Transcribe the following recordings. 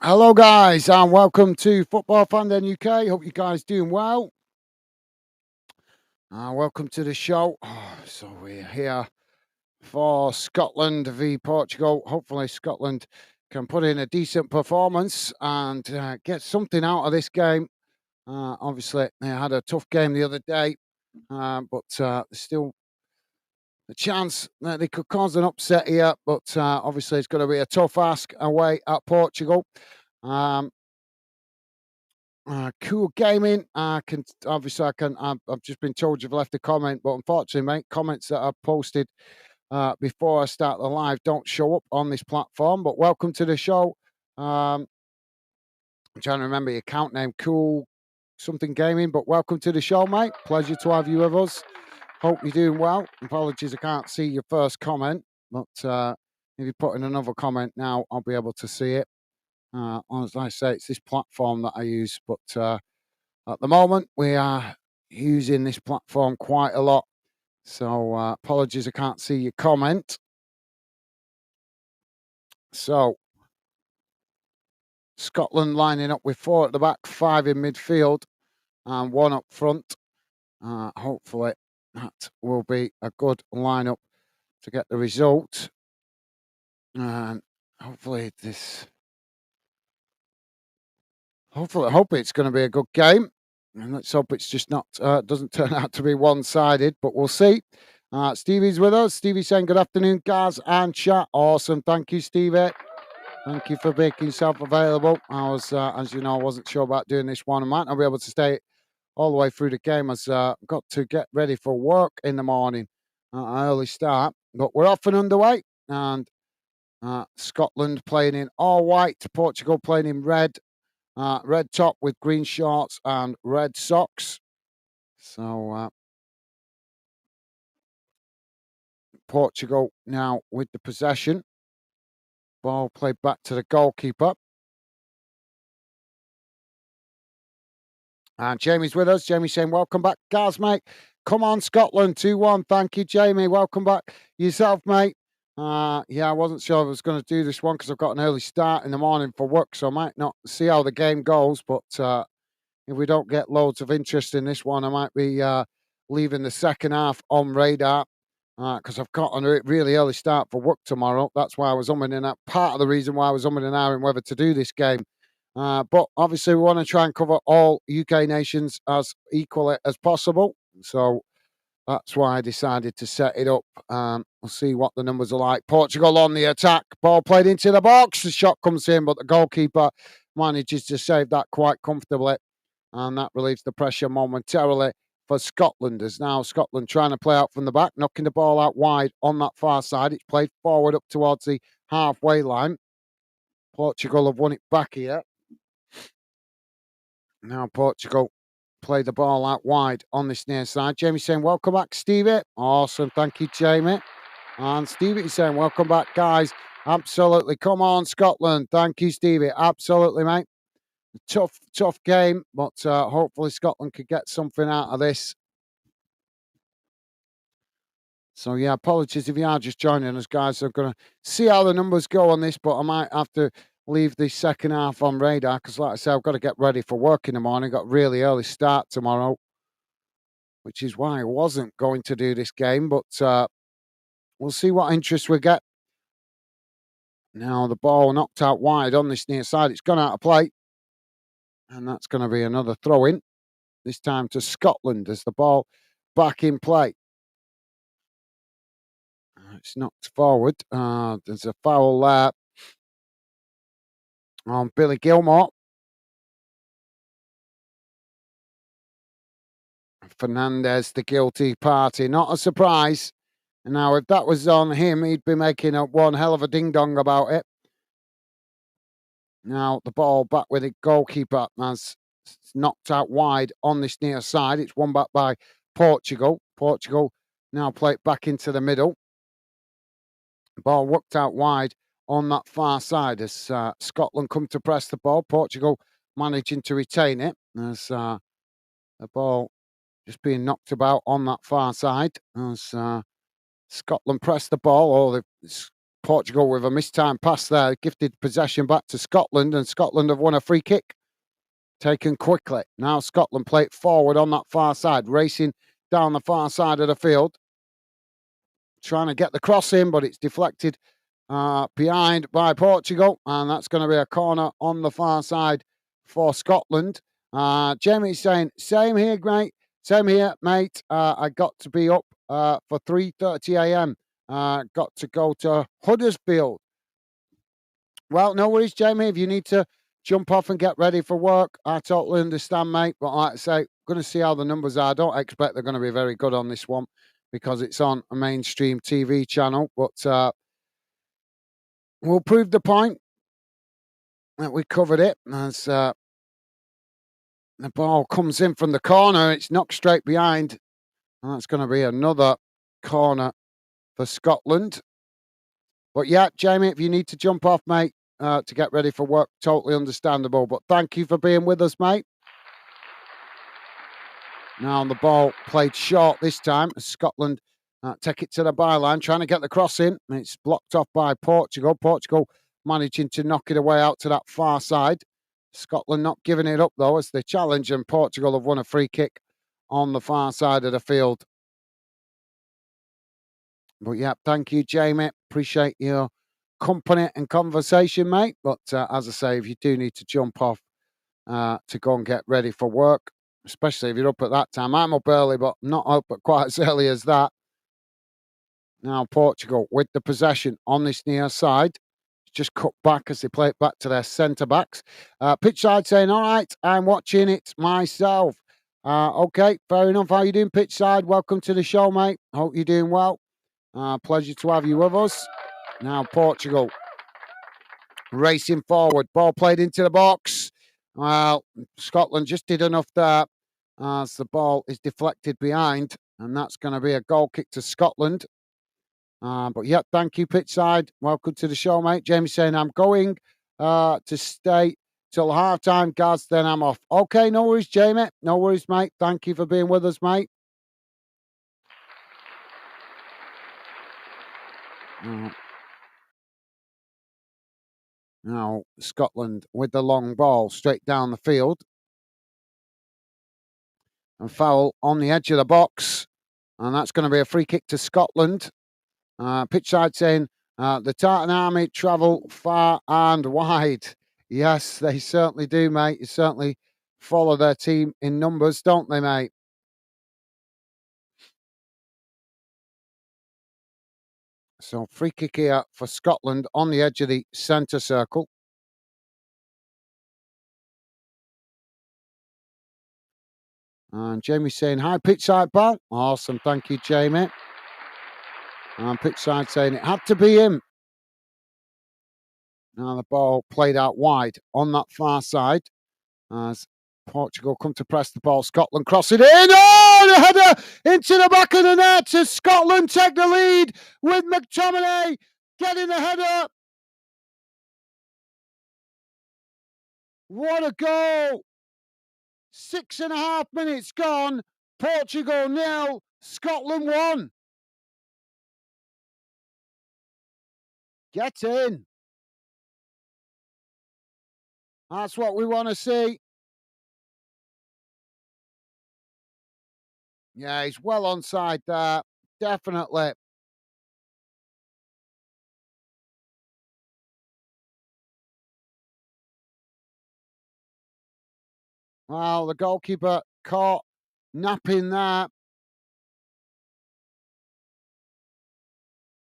Hello, guys, and welcome to Football Fandom UK. Hope you guys doing well. Welcome to the show. So we're here for Scotland v Portugal. Hopefully, Scotland can put in a decent performance and get something out of this game. Obviously, they had a tough game the other day, but there's still a chance that they could cause an upset here. But obviously, it's going to be a tough ask away at Portugal. Um, Cool gaming. I can obviously I can. I've just been told you've left a comment, but unfortunately, mate, comments that I've posted before I start the live don't show up on this platform. But welcome to the show. Um, I'm trying to remember your account name. Cool something gaming. But welcome to the show, mate. Pleasure to have you with us. Hope you're doing well. Apologies, I can't see your first comment, but if you put in another comment now, I'll be able to see it. As I say, it's this platform that I use, but at the moment, we are using this platform quite a lot. So apologies, I can't see your comment. So Scotland lining up with four at the back, five in midfield, and one up front. Hopefully, that will be a good lineup to get the result. And hopefully, I hope it's going to be a good game. And let's hope it's just not doesn't turn out to be one-sided, but we'll see. Stevie's with us. Stevie saying good afternoon, guys, and chat. Awesome. Thank you, Stevie. Thank you for making yourself available. I was, as you know, I wasn't sure about doing this one. I might not be able to stay all the way through the game as got to get ready for work in the morning, an early start. But we're off and underway. And Scotland playing in all white, Portugal playing in red. Red top with green shorts and red socks. So Portugal now with the possession. Ball played back to the goalkeeper. And Jamie's with us. Jamie saying, welcome back, guys, mate. Come on, Scotland, 2-1. Thank you, Jamie. Welcome back yourself, mate. Yeah, I wasn't sure I was going to do this one because I've got an early start in the morning for work, so I might not see how the game goes. But if we don't get loads of interest in this one, I might be leaving the second half on radar because I've got a really early start for work tomorrow. That's why I was umming and part of the reason why I was umming and ahhing whether to do this game. But obviously, we want to try and cover all UK nations as equally as possible. So that's why I decided to set it up. We'll see what the numbers are like. Portugal on the attack. Ball played into the box. The shot comes in, but the goalkeeper manages to save that quite comfortably. And that relieves the pressure momentarily for Scotland. As now Scotland trying to play out from the back, knocking the ball out wide on that far side. It's played forward up towards the halfway line. Portugal have won it back here. Now Portugal play the ball out wide on this near side. Jamie saying, welcome back, Stevie. Awesome. Thank you, Jamie. And Stevie saying, welcome back, guys. Absolutely. Come on, Scotland. Thank you, Stevie. Absolutely, mate. Tough game, but hopefully Scotland could get something out of this. So, yeah, apologies if you are just joining us, guys. I'm going to see how the numbers go on this, but I might have to leave the second half on radar because, like I said, I've got to get ready for work in the morning. Got really early start tomorrow, which is why I wasn't going to do this game, but we'll see what interest we get. Now, the ball knocked out wide on this near side. It's gone out of play, and that's going to be another throw in, this time to Scotland as the ball back in play. It's knocked forward. There's a foul there on Billy Gilmore. Fernandez, the guilty party. Not a surprise. Now, if that was on him, he'd be making a one hell of a ding-dong about it. Now, the ball back with the goalkeeper as it's knocked out wide on this near side. It's won back by Portugal. Portugal now play it back into the middle. Ball worked out wide on that far side as Scotland come to press the ball. Portugal managing to retain it as the ball just being knocked about on that far side as Scotland press the ball. Or Portugal with a mistimed pass there, gifted possession back to Scotland, and Scotland have won a free kick, taken quickly. Now Scotland play it forward on that far side, racing down the far side of the field, trying to get the cross in, but it's deflected behind by Portugal, and that's going to be a corner on the far side for Scotland. Jamie's saying, same here, mate. Same here, mate. I got to be up for 3:30 a.m. Got to go to Huddersfield. Well, no worries, Jamie. If you need to jump off and get ready for work, I totally understand, mate. But like I say, going to see how the numbers are. I don't expect they're going to be very good on this one because it's on a mainstream TV channel. But we'll prove the point that we covered it as the ball comes in from the corner. It's knocked straight behind. And that's going to be another corner for Scotland. But yeah, Jamie, if you need to jump off, mate, to get ready for work, totally understandable. But thank you for being with us, mate. Now the ball played short this time as Scotland take it to the byline, trying to get the cross in. It's blocked off by Portugal. Portugal managing to knock it away out to that far side. Scotland not giving it up, though, as they challenge, and Portugal have won a free kick on the far side of the field. But yeah, thank you, Jamie. Appreciate your company and conversation, mate. But as I say, if you do need to jump off to go and get ready for work, especially if you're up at that time. I'm up early, but not up at quite as early as that. Now Portugal with the possession on this near side. Just cut back as they play it back to their centre backs. Pitch side saying, all right, I'm watching it myself. Okay, fair enough. How you doing, pitch side? Welcome to the show, mate. Hope you're doing well. Pleasure to have you with us. Now Portugal racing forward. Ball played into the box. Well, Scotland just did enough there as the ball is deflected behind, and that's going to be a goal kick to Scotland. But yeah, thank you, pitch side. Welcome to the show, mate. Jamie saying, I'm going to stay till half time, Gaz, then I'm off. Okay, no worries, Jamie. No worries, mate. Thank you for being with us, mate. Now, Scotland with the long ball straight down the field. And foul on the edge of the box. And that's going to be a free kick to Scotland. Pitch side saying, the Tartan Army travel far and wide. Yes, they certainly do, mate. You certainly follow their team in numbers, don't they, mate? So free kick here for Scotland on the edge of the centre circle. And Jamie's saying, hi, pitch side, pal. Awesome. Thank you, Jamie. And pitch side saying it had to be him. Now the ball played out wide on that far side as Portugal come to press the ball. Scotland cross it in. Oh, the header into the back of the net as Scotland take the lead with McTominay getting the header. What a goal. 6.5 minutes gone. Portugal 0, Scotland 1. Get in. That's what we want to see. Yeah, he's well onside there. Definitely. Well, the goalkeeper caught napping there.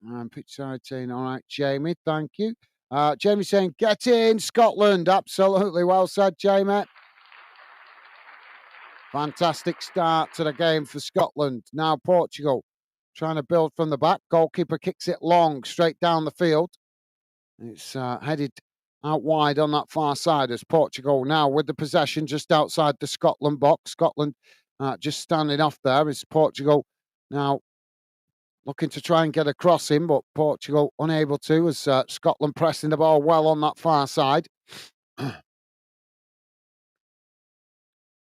And pitch side saying, all right, Jamie, thank you. Jamie saying, get in, Scotland. Absolutely well said, Jamie. Fantastic start to the game for Scotland. Now Portugal trying to build from the back. Goalkeeper kicks it long, straight down the field. It's headed out wide on that far side as Portugal now with the possession just outside the Scotland box. Scotland just standing off there as Portugal now looking to try and get a cross in, but Portugal unable to as Scotland pressing the ball well on that far side.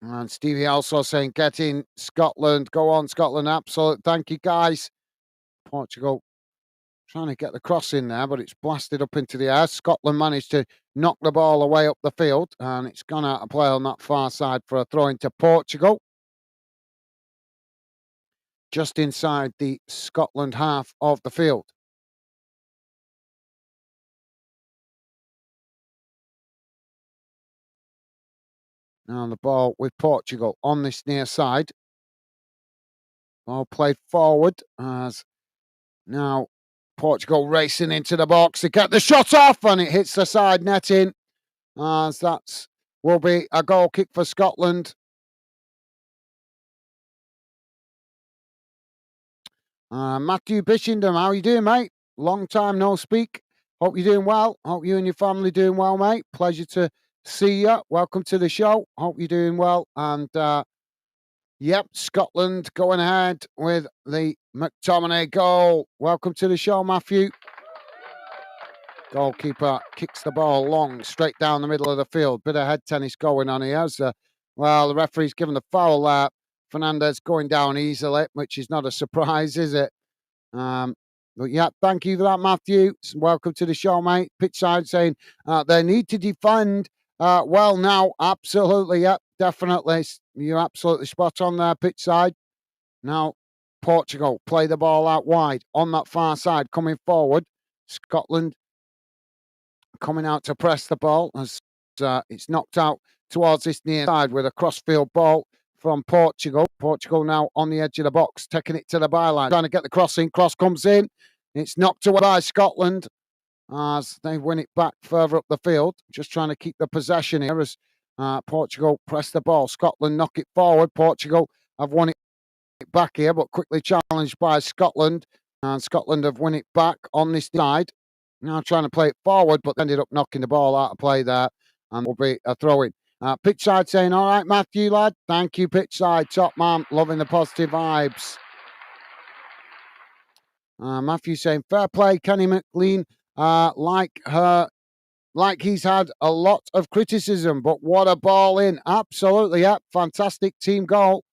And Stevie also saying, get in, Scotland. Go on, Scotland. Absolute. Thank you, guys. Portugal Trying to get the cross in there, but it's blasted up into the air. Scotland managed to knock the ball away up the field, and it's gone out of play on that far side for a throw into Portugal. Just inside the Scotland half of the field. Now the ball with Portugal on this near side. Ball played forward as now Portugal racing into the box to get the shot off, and it hits the side netting as that will be a goal kick for Scotland. Matthew Bishindham, how are you doing, mate? Long time no speak. Hope you're doing well. Hope you and your family doing well, mate. Pleasure to see you. Welcome to the show. Hope you're doing well. And yep, Scotland going ahead with the McTominay goal. Welcome to the show, Matthew. Goalkeeper kicks the ball long, straight down the middle of the field. Bit of head tennis going on here. Well, the referee's given the foul there. Fernandez going down easily, which is not a surprise, is it? But yeah, thank you for that, Matthew. Welcome to the show, mate. Pitchside saying they need to defend well now. Absolutely, yeah, definitely. You're absolutely spot on there, pitchside. Now, Portugal play the ball out wide on that far side, coming forward. Scotland coming out to press the ball as it's knocked out towards this near side with a crossfield ball from Portugal. Portugal now on the edge of the box, taking it to the byline, trying to get the cross in. Cross comes in. It's knocked away by Scotland as they win it back further up the field. Just trying to keep the possession here as Portugal press the ball. Scotland knock it forward. Portugal have won it back here, but quickly challenged by Scotland. And Scotland have won it back on this side. Now trying to play it forward, but ended up knocking the ball out of play there. And will be a throw-in. Pitchside saying, all right, Matthew, lad. Thank you, Pitchside. Top man. Loving the positive vibes. Matthew saying, fair play, Kenny McLean. Like he's had a lot of criticism, but what a ball in. Absolutely, yeah. Fantastic team goal.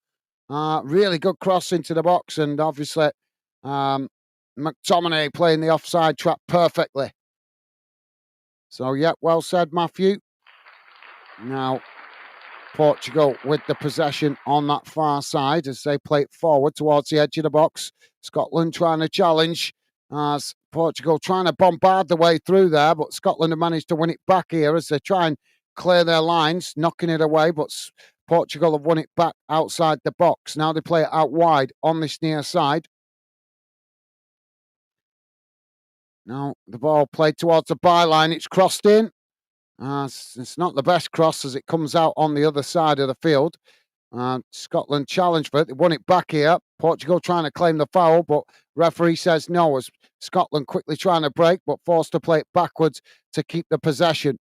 Really good cross into the box. And obviously, McTominay playing the offside trap perfectly. So, yeah, well said, Matthew. Now, Portugal with the possession on that far side as they play it forward towards the edge of the box. Scotland trying to challenge as Portugal trying to bombard the way through there, but Scotland have managed to win it back here as they try and clear their lines, knocking it away, but Portugal have won it back outside the box. Now they play it out wide on this near side. Now the ball played towards the byline. It's crossed in. It's not the best cross as it comes out on the other side of the field. Scotland challenged for it. They won it back here. Portugal trying to claim the foul, but referee says no as Scotland quickly trying to break, but forced to play it backwards to keep the possession.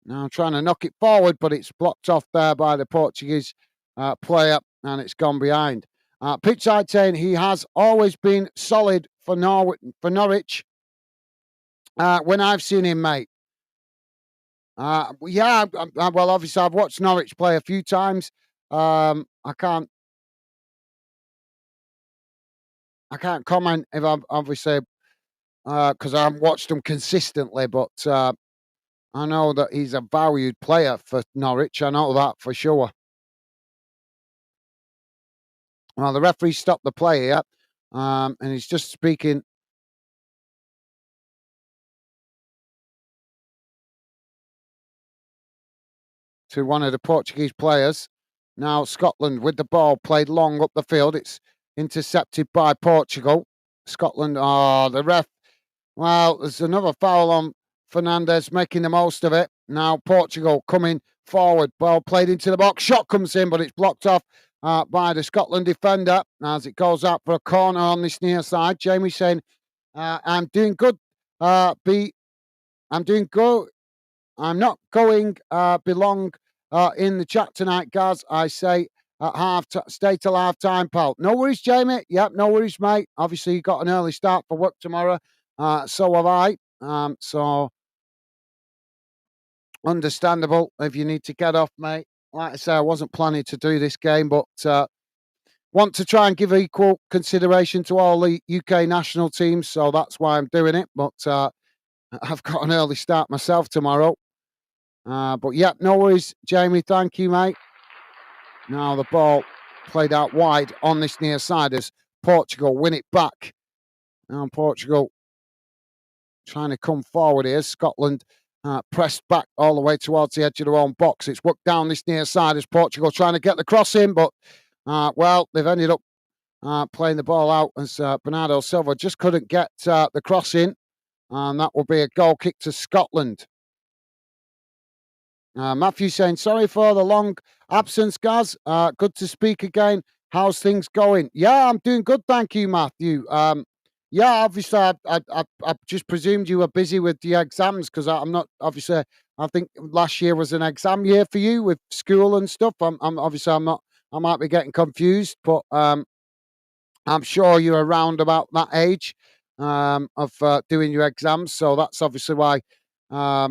Now trying to knock it forward, but it's blocked off there by the Portuguese player, and it's gone behind. Pitchside saying he has always been solid for Norwich. When I've seen him, mate. Yeah, well, obviously, I've watched Norwich play a few times. I can't comment if I'm obviously because I haven't watched them consistently, but I know that he's a valued player for Norwich. I know that for sure. Well, the referee stopped the play here, and he's just speaking to one of the Portuguese players. Now Scotland with the ball played long up the field. It's intercepted by Portugal. Scotland, the ref. Well, there's another foul on Fernandez making the most of it. Now Portugal coming forward. Ball played into the box. Shot comes in, but it's blocked off by the Scotland defender as it goes out for a corner on this near side. Jamie saying, I'm doing good. I'm doing good. I'm not going belong in the chat tonight, guys. I say stay till half time, pal. No worries, Jamie. Yep, no worries, mate. Obviously, you got an early start for work tomorrow. So have I. So understandable if you need to get off, mate. Like I say, I wasn't planning to do this game, but want to try and give equal consideration to all the UK national teams, so that's why I'm doing it. But I've got an early start myself tomorrow. But yeah, no worries, Jamie. Thank you, mate. Now the ball played out wide on this near side as Portugal win it back. Now Portugal trying to come forward here. Scotland pressed back all the way towards the edge of their own box. It's worked down this near side as Portugal trying to get the cross in, but well, they've ended up playing the ball out as Bernardo Silva just couldn't get the cross in, and that will be a goal kick to Scotland. Matthew saying, sorry for the long absence, Gaz. Good to speak again. How's things going? Yeah, I'm doing good, thank you, Matthew. Yeah, obviously, I just presumed you were busy with the exams because I'm not. Obviously, I think last year was an exam year for you with school and stuff. I'm obviously I'm not. I might be getting confused, but I'm sure you're around about that age of doing your exams. So that's obviously why I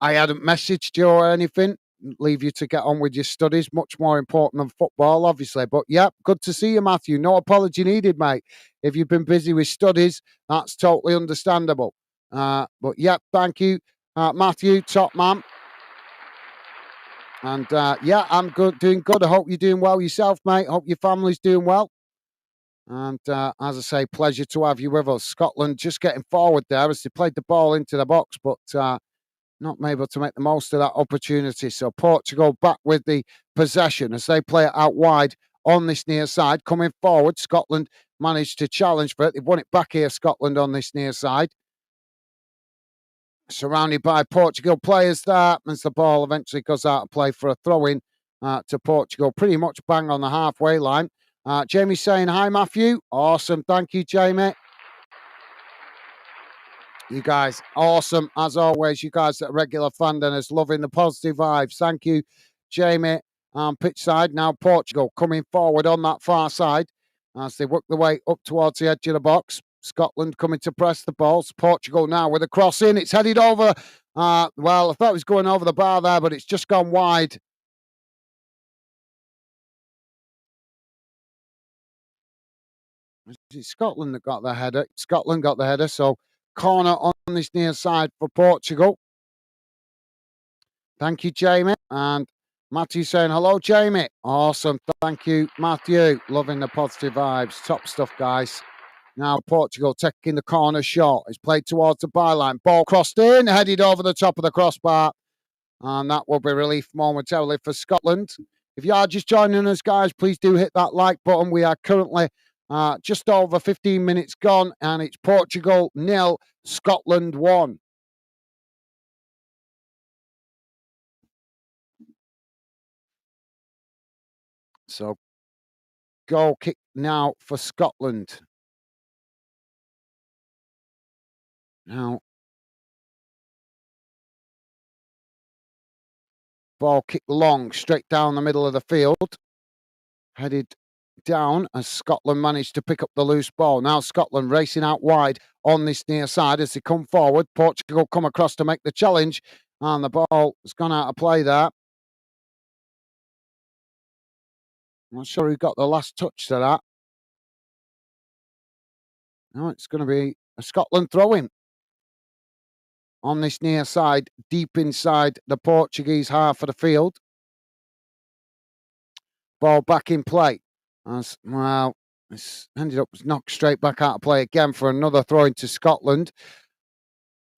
hadn't messaged you or anything. Leave you to get on with your studies. Much more important than football, obviously. But yeah, good to see you, Matthew. No apology needed, mate. If you've been busy with studies, that's totally understandable. But yeah, thank you, Matthew, top man. And yeah, I'm good, doing good. I hope you're doing well yourself, mate. Hope your family's doing well. And as I say, pleasure to have you with us. Scotland just getting forward there as they played the ball into the box, but not able to make the most of that opportunity. So Portugal back with the possession as they play it out wide on this near side. Coming forward, Scotland managed to challenge for it. They've won it back here, Scotland, on this near side. Surrounded by Portugal players there as the ball eventually goes out of play for a throw-in to Portugal. Pretty much bang on the halfway line. Jamie saying, hi, Matthew. Awesome. Thank you, Jamie. You guys, awesome. As always, you guys that are regular fandoms, loving the positive vibes. Thank you, Jamie. Pitch side, now Portugal coming forward on that far side as they work their way up towards the edge of the box. Scotland coming to press the balls. Portugal now with a cross in. It's headed over. Well, I thought it was going over the bar there, but it's just gone wide. Is it Scotland that got the header? Scotland got the header, so corner on this near side for Portugal. Thank you, Jamie. And Matthew saying, hello, Jamie. Awesome. Thank you, Matthew. Loving the positive vibes. Top stuff, guys. Now Portugal taking the corner shot. It's played towards the byline. Ball crossed in, headed over the top of the crossbar. And that will be relief momentarily for Scotland. If you are just joining us, guys, please do hit that like button. We are currently just over 15 minutes gone, and it's Portugal 0, Scotland 1. So, goal kick now for Scotland. Now, ball kicked long, straight down the middle of the field. Headed down as Scotland managed to pick up the loose ball. Now Scotland racing out wide on this near side as they come forward. Portugal come across to make the challenge, and the ball has gone out of play there. I'm not sure who got the last touch to that. No, it's going to be a Scotland throw-in on this near side, deep inside the Portuguese half of the field. Ball back in play. As well, it's ended up knocked straight back out of play again for another throw into Scotland.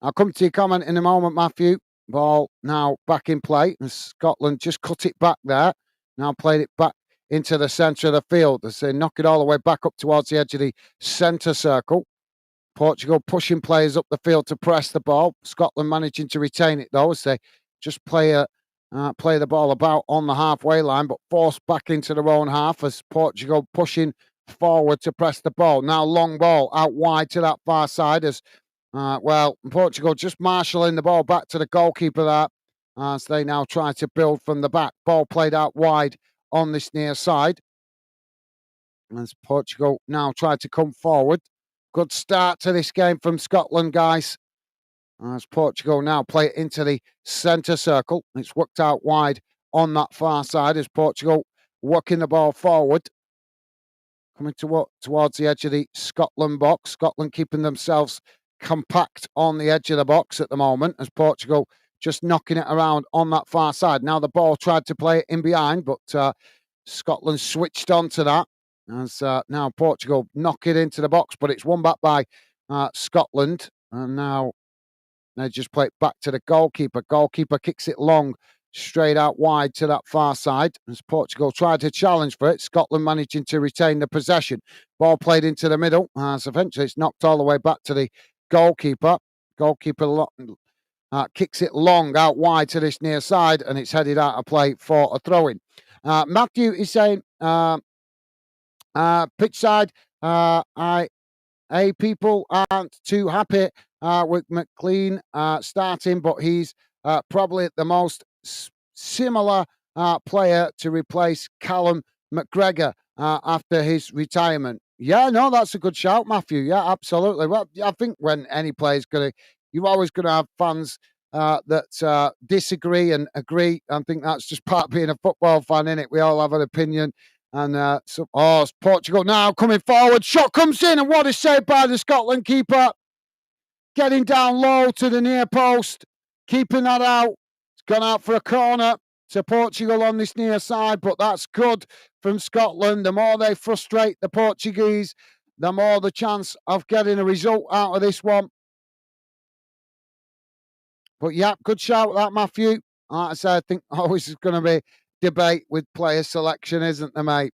I'll come to your comment in a moment, Matthew. Ball now back in play. And Scotland just cut it back there. Now played it back into the centre of the field as they knock it all the way back up towards the edge of the centre circle. Portugal pushing players up the field to press the ball. Scotland managing to retain it though as they just play the ball about on the halfway line, but forced back into their own half as Portugal pushing forward to press the ball. Now long ball out wide to that far side as Portugal just marshalling the ball back to the goalkeeper there as they now try to build from the back. Ball played out wide on this near side as Portugal now try to come forward. Good start to this game from Scotland, guys. As Portugal now play it into the centre circle. It's worked out wide on that far side as Portugal working the ball forward. coming towards the edge of the Scotland box. Scotland keeping themselves compact on the edge of the box at the moment as Portugal just knocking it around on that far side. Now the ball tried to play it in behind, but Scotland switched on to that as now Portugal knock it into the box, but it's won back by Scotland. And now they just play it back to the goalkeeper. Goalkeeper kicks it long, straight out wide to that far side. As Portugal tried to challenge for it, Scotland managing to retain the possession. Ball played into the middle, as eventually it's knocked all the way back to the goalkeeper. Goalkeeper kicks it long out wide to this near side, and it's headed out of play for a throw-in. Matthew is saying, pitch side, people aren't too happy with McLean starting, but he's probably the most similar player to replace Callum McGregor after his retirement. Yeah, no, that's a good shout, Matthew. Yeah, absolutely. Well, I think when any player's you're always going to have fans that disagree and agree. I think that's just part of being a football fan, innit? We all have an opinion. And it's Portugal now coming forward. Shot comes in, and what a save by the Scotland keeper. Getting down low to the near post, keeping that out. It's gone out for a corner to Portugal on this near side, but that's good from Scotland. The more they frustrate the Portuguese, the more the chance of getting a result out of this one. But yeah, good shout that, Matthew. Like I said, I think always is going to be debate with player selection, isn't there, mate?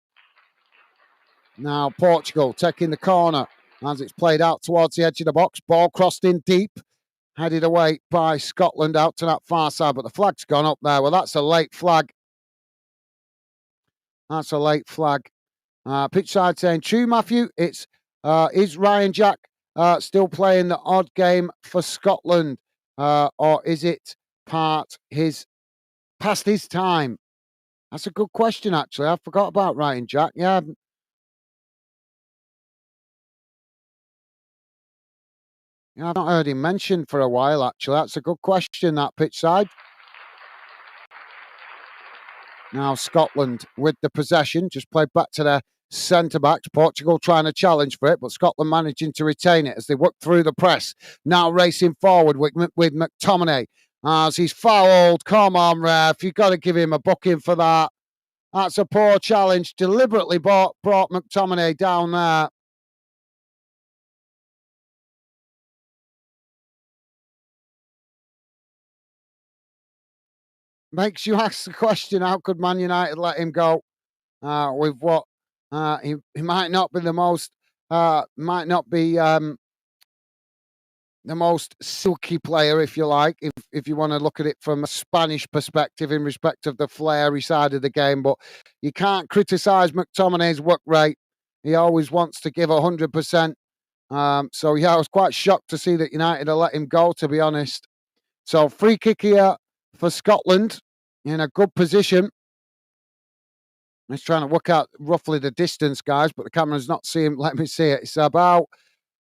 Now Portugal taking the corner as it's played out towards the edge of the box. Ball crossed in deep, headed away by Scotland out to that far side, but the flag's gone up there. Well, that's a late flag. That's a late flag. Pitch side saying, true, Matthew. Is Ryan Jack still playing the odd game for Scotland? Or is it past his time? That's a good question, actually. I forgot about Ryan Jack. Yeah. Yeah, I've not heard him mentioned for a while, actually. That's a good question, that pitch side. Now Scotland with the possession, just played back to their centre-backs. Portugal trying to challenge for it, but Scotland managing to retain it as they work through the press. Now racing forward with McTominay as he's fouled. Come on, ref. You've got to give him a booking for that. That's a poor challenge. Deliberately brought McTominay down there. Makes you ask the question, how could Man United let him go with what he might not be the most the most silky player, if you like, if you want to look at it from a Spanish perspective in respect of the flary side of the game. But you can't criticise McTominay's work rate. He always wants to give 100%. So yeah, I was quite shocked to see that United had let him go, to be honest. So free kick here for Scotland in a good position. He's trying to work out roughly the distance, guys, but the camera's not seeing. Let me see it. It's about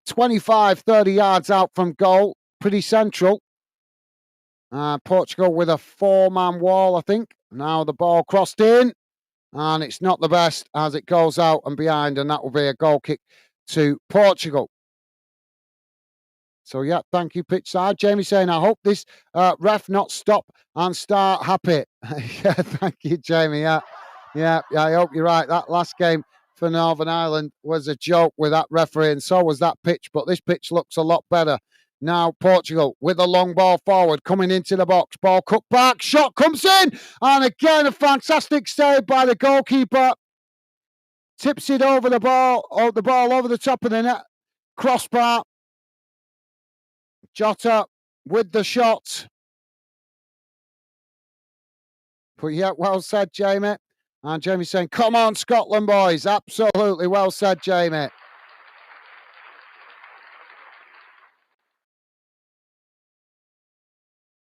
25, 30 yards out from goal. Pretty central. Portugal with a 4-man wall, I think. Now the ball crossed in, and it's not the best as it goes out and behind, and that will be a goal kick to Portugal. So, yeah, thank you, pitch side. Jamie saying, I hope this ref not stop and start happy. Yeah, thank you, Jamie. Yeah, I hope you're right. That last game for Northern Ireland was a joke with that referee, and so was that pitch. But this pitch looks a lot better. Now, Portugal with a long ball forward, coming into the box. Ball cut back, shot comes in. And again, a fantastic save by the goalkeeper. Tips it over the ball over the top of the net. Crossbar. Jota with the shot. But yeah, well said, Jamie. And Jamie saying, come on, Scotland boys. Absolutely well said, Jamie.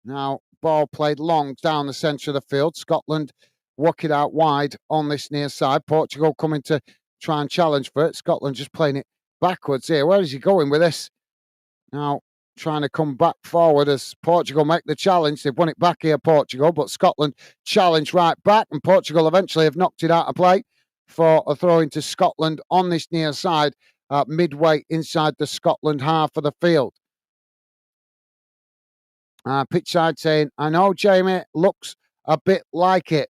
Now, ball played long down the centre of the field. Scotland work it out wide on this near side. Portugal coming to try and challenge for it. Scotland just playing it backwards here. Where is he going with this? Now, trying to come back forward as Portugal make the challenge. They've won it back here, Portugal, but Scotland challenge right back, and Portugal eventually have knocked it out of play for a throw into Scotland on this near side, midway inside the Scotland half of the field. Pitch side saying, I know, Jamie, looks a bit like it.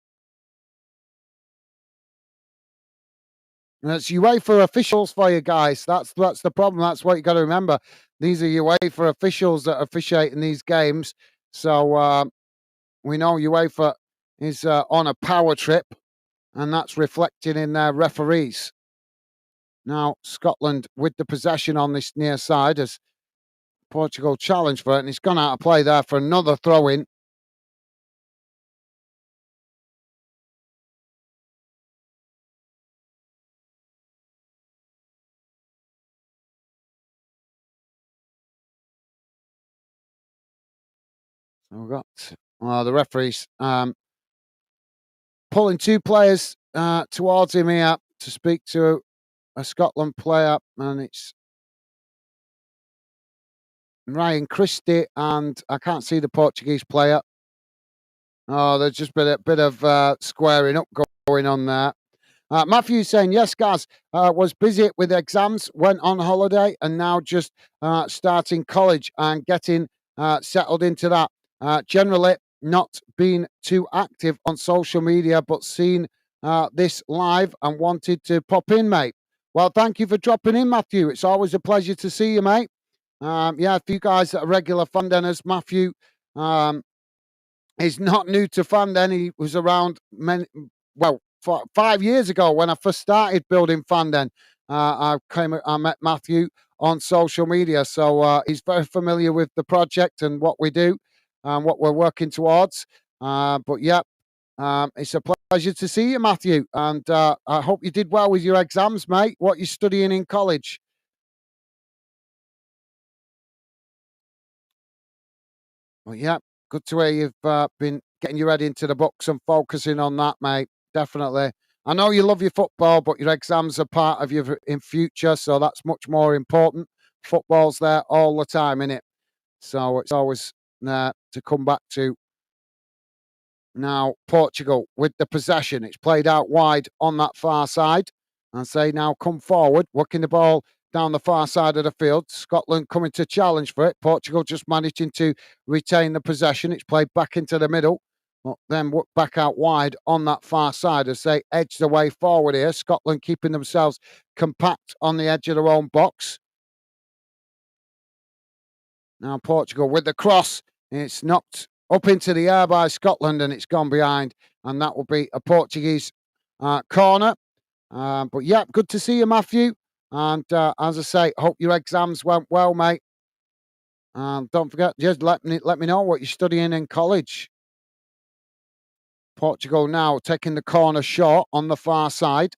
And it's UEFA officials for you guys. That's the problem. That's what you got to remember. These are UEFA officials that officiate in these games. So we know UEFA is on a power trip, and that's reflected in their referees. Now, Scotland with the possession on this near side as Portugal challenge for it, and it's gone out of play there for another throw-in. So we've got the referees pulling two players towards him here to speak to a Scotland player, and it's Ryan Christie, and I can't see the Portuguese player. Oh, there's just been a bit of squaring up going on there. Matthew saying, yes, guys, was busy with exams, went on holiday, and now just starting college and getting settled into that. Generally, not been too active on social media, but seen this live and wanted to pop in, mate. Well, thank you for dropping in, Matthew. It's always a pleasure to see you, mate. Yeah, if you guys that are regular Fundenners, Matthew is not new to Funden. He was around well, 5 years ago when I first started building Funden. I met Matthew on social media, so he's very familiar with the project and what we do and what we're working towards. But yeah, it's a pleasure to see you, Matthew, and I hope you did well with your exams, mate. What you studying in college? Well, yeah, good to hear you've been getting your head into the books and focusing on that, mate. Definitely. I know you love your football, but your exams are part of your in future, so that's much more important. Football's there all the time, innit? So it's always there to come back to. Now, Portugal with the possession. It's played out wide on that far side. And say now come forward, working the ball down the far side of the field. Scotland coming to challenge for it. Portugal just managing to retain the possession. It's played back into the middle. But then back out wide on that far side as they edge the way forward here. Scotland keeping themselves compact on the edge of their own box. Now Portugal with the cross. It's knocked up into the air by Scotland and it's gone behind. And that will be a Portuguese corner. But yeah, good to see you, Matthew. And as I say, hope your exams went well, mate. And don't forget, just let me know what you're studying in college. Portugal now taking the corner short on the far side.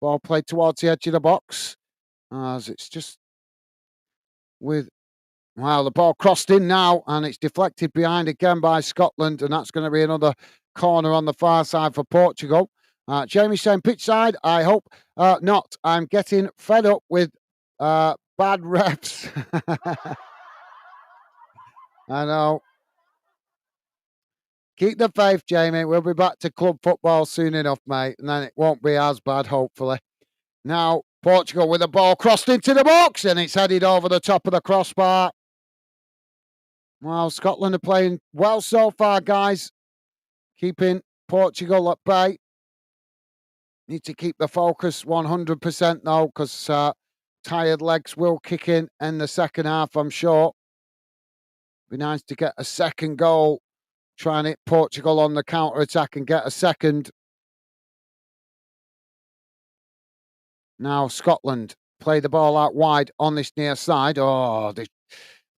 Ball played towards the edge of the box. As it's just with the ball crossed in now, and it's deflected behind again by Scotland, and that's going to be another corner on the far side for Portugal. Jamie saying pitch side. I hope not. I'm getting fed up with bad refs. I know. Keep the faith, Jamie. We'll be back to club football soon enough, mate, and then it won't be as bad, hopefully. Now, Portugal with the ball crossed into the box, and it's headed over the top of the crossbar. Well, Scotland are playing well so far, guys. Keeping Portugal at bay. Need to keep the focus 100% though, because tired legs will kick in the second half, I'm sure. Be nice to get a second goal. Try and hit Portugal on the counter attack and get a second. Now Scotland play the ball out wide on this near side. Oh, the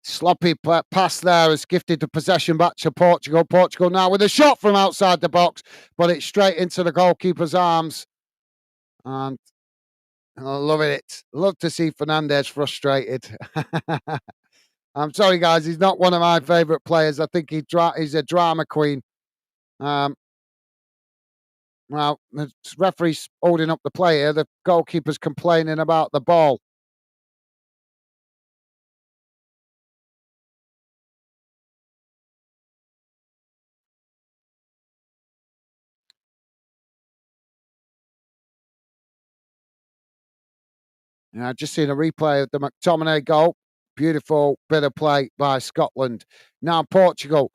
sloppy pass there has gifted the possession back to Portugal. Portugal now with a shot from outside the box, but it's straight into the goalkeeper's arms. And I love it. Love to see Fernandez frustrated. I'm sorry, guys. He's not one of my favourite players. I think he's a drama queen. Well, the referee's holding up the play here. The goalkeeper's complaining about the ball. Just seen a replay of the McTominay goal. Beautiful bit of play by Scotland. Now Portugal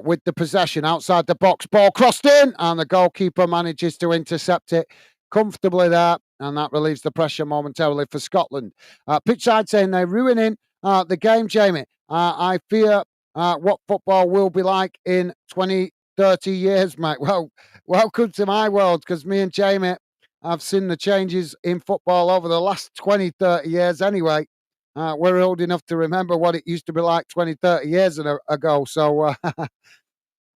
with the possession outside the box. Ball crossed in, and the goalkeeper manages to intercept it comfortably there, and that relieves the pressure momentarily for Scotland. Pitchside saying they're ruining the game, Jamie. I fear what football will be like in 20, 30 years, mate. Well, welcome to my world, because me and Jamie have seen the changes in football over the last 20, 30 years anyway. We're old enough to remember what it used to be like 20, 30 years ago. So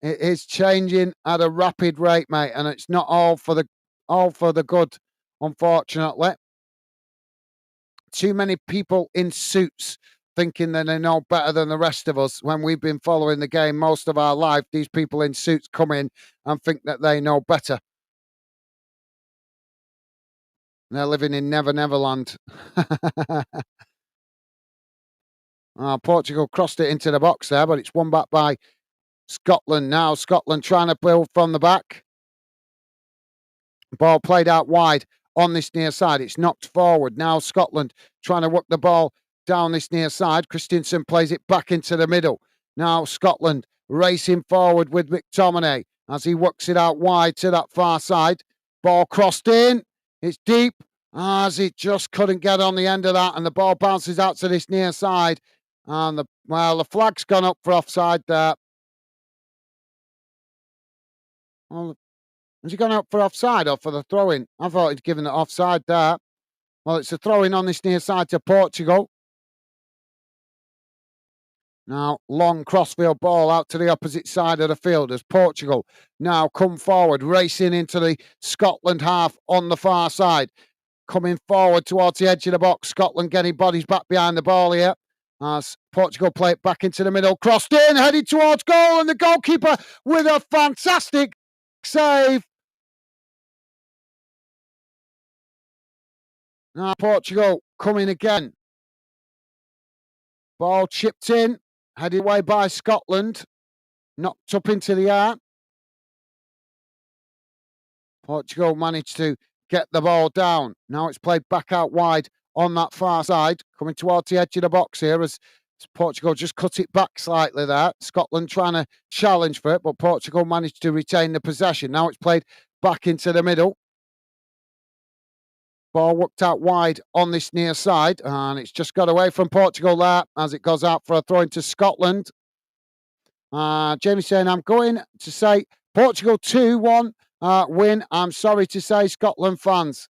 it is changing at a rapid rate, mate, and it's not all for the good, unfortunately. Too many people in suits thinking that they know better than the rest of us when we've been following the game most of our life. These people in suits come in and think that they know better. They're living in Never Neverland. Portugal crossed it into the box there, but it's won back by Scotland now. Scotland trying to build from the back. Ball played out wide on this near side. It's knocked forward. Now Scotland trying to work the ball down this near side. Christensen plays it back into the middle. Now Scotland racing forward with McTominay as he works it out wide to that far side. Ball crossed in. It's deep as it just couldn't get on the end of that, and the ball bounces out to this near side. And the flag's gone up for offside there. Well, has he gone up for offside or for the throw-in? I thought he'd given it offside there. Well, it's a throw-in on this near side to Portugal. Now, long crossfield ball out to the opposite side of the field as Portugal now come forward, racing into the Scotland half on the far side. Coming forward towards the edge of the box. Scotland getting bodies back behind the ball here. As Portugal play it back into the middle. Crossed in, headed towards goal, and the goalkeeper with a fantastic save. Now Portugal coming again. Ball chipped in, headed away by Scotland. Knocked up into the air. Portugal managed to get the ball down. Now it's played back out wide on that far side, coming towards the edge of the box here as Portugal just cut it back slightly there. Scotland trying to challenge for it, but Portugal managed to retain the possession. Now it's played back into the middle. Ball worked out wide on this near side, and it's just got away from Portugal there as it goes out for a throw into Scotland. Jamie saying, I'm going to say Portugal 2-1 win. I'm sorry to say, Scotland fans.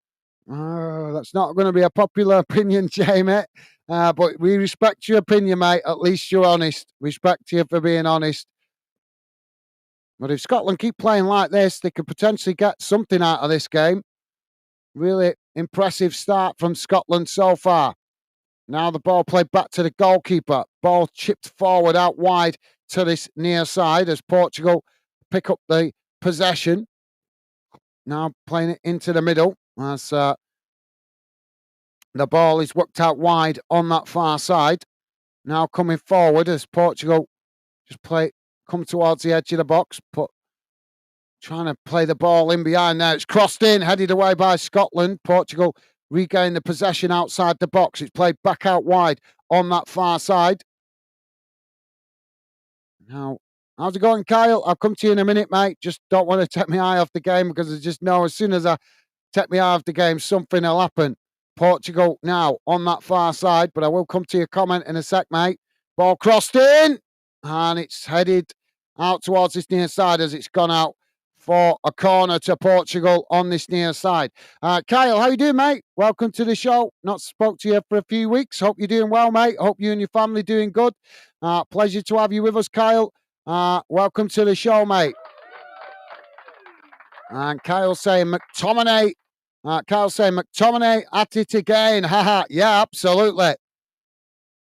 That's not going to be a popular opinion, Jamie. But we respect your opinion, mate. At least you're honest. Respect you for being honest. But if Scotland keep playing like this, they could potentially get something out of this game. Really impressive start from Scotland so far. Now the ball played back to the goalkeeper. Ball chipped forward out wide to this near side as Portugal pick up the possession. Now playing it into the middle as the ball is worked out wide on that far side. Now coming forward as Portugal just come towards the edge of the box, trying to play the ball in behind there. It's crossed in, headed away by Scotland. Portugal regain the possession outside the box. It's played back out wide on that far side. Now, how's it going, Kyle? I'll come to you in a minute, mate. Just don't want to take my eye off the game because I just know as soon as I take my eye off the game, something will happen. Portugal now on that far side, but I will come to your comment in a sec, mate. Ball crossed in, and it's headed out towards this near side as it's gone out for a corner to Portugal on this near side. Kyle, how you doing, mate? Welcome to the show. Not spoke to you for a few weeks. Hope you're doing well, mate. Hope you and your family doing good. Pleasure to have you with us, Kyle. Welcome to the show, mate. And Kyle saying McTominay. Kyle saying McTominay at it again. Haha. Yeah, absolutely.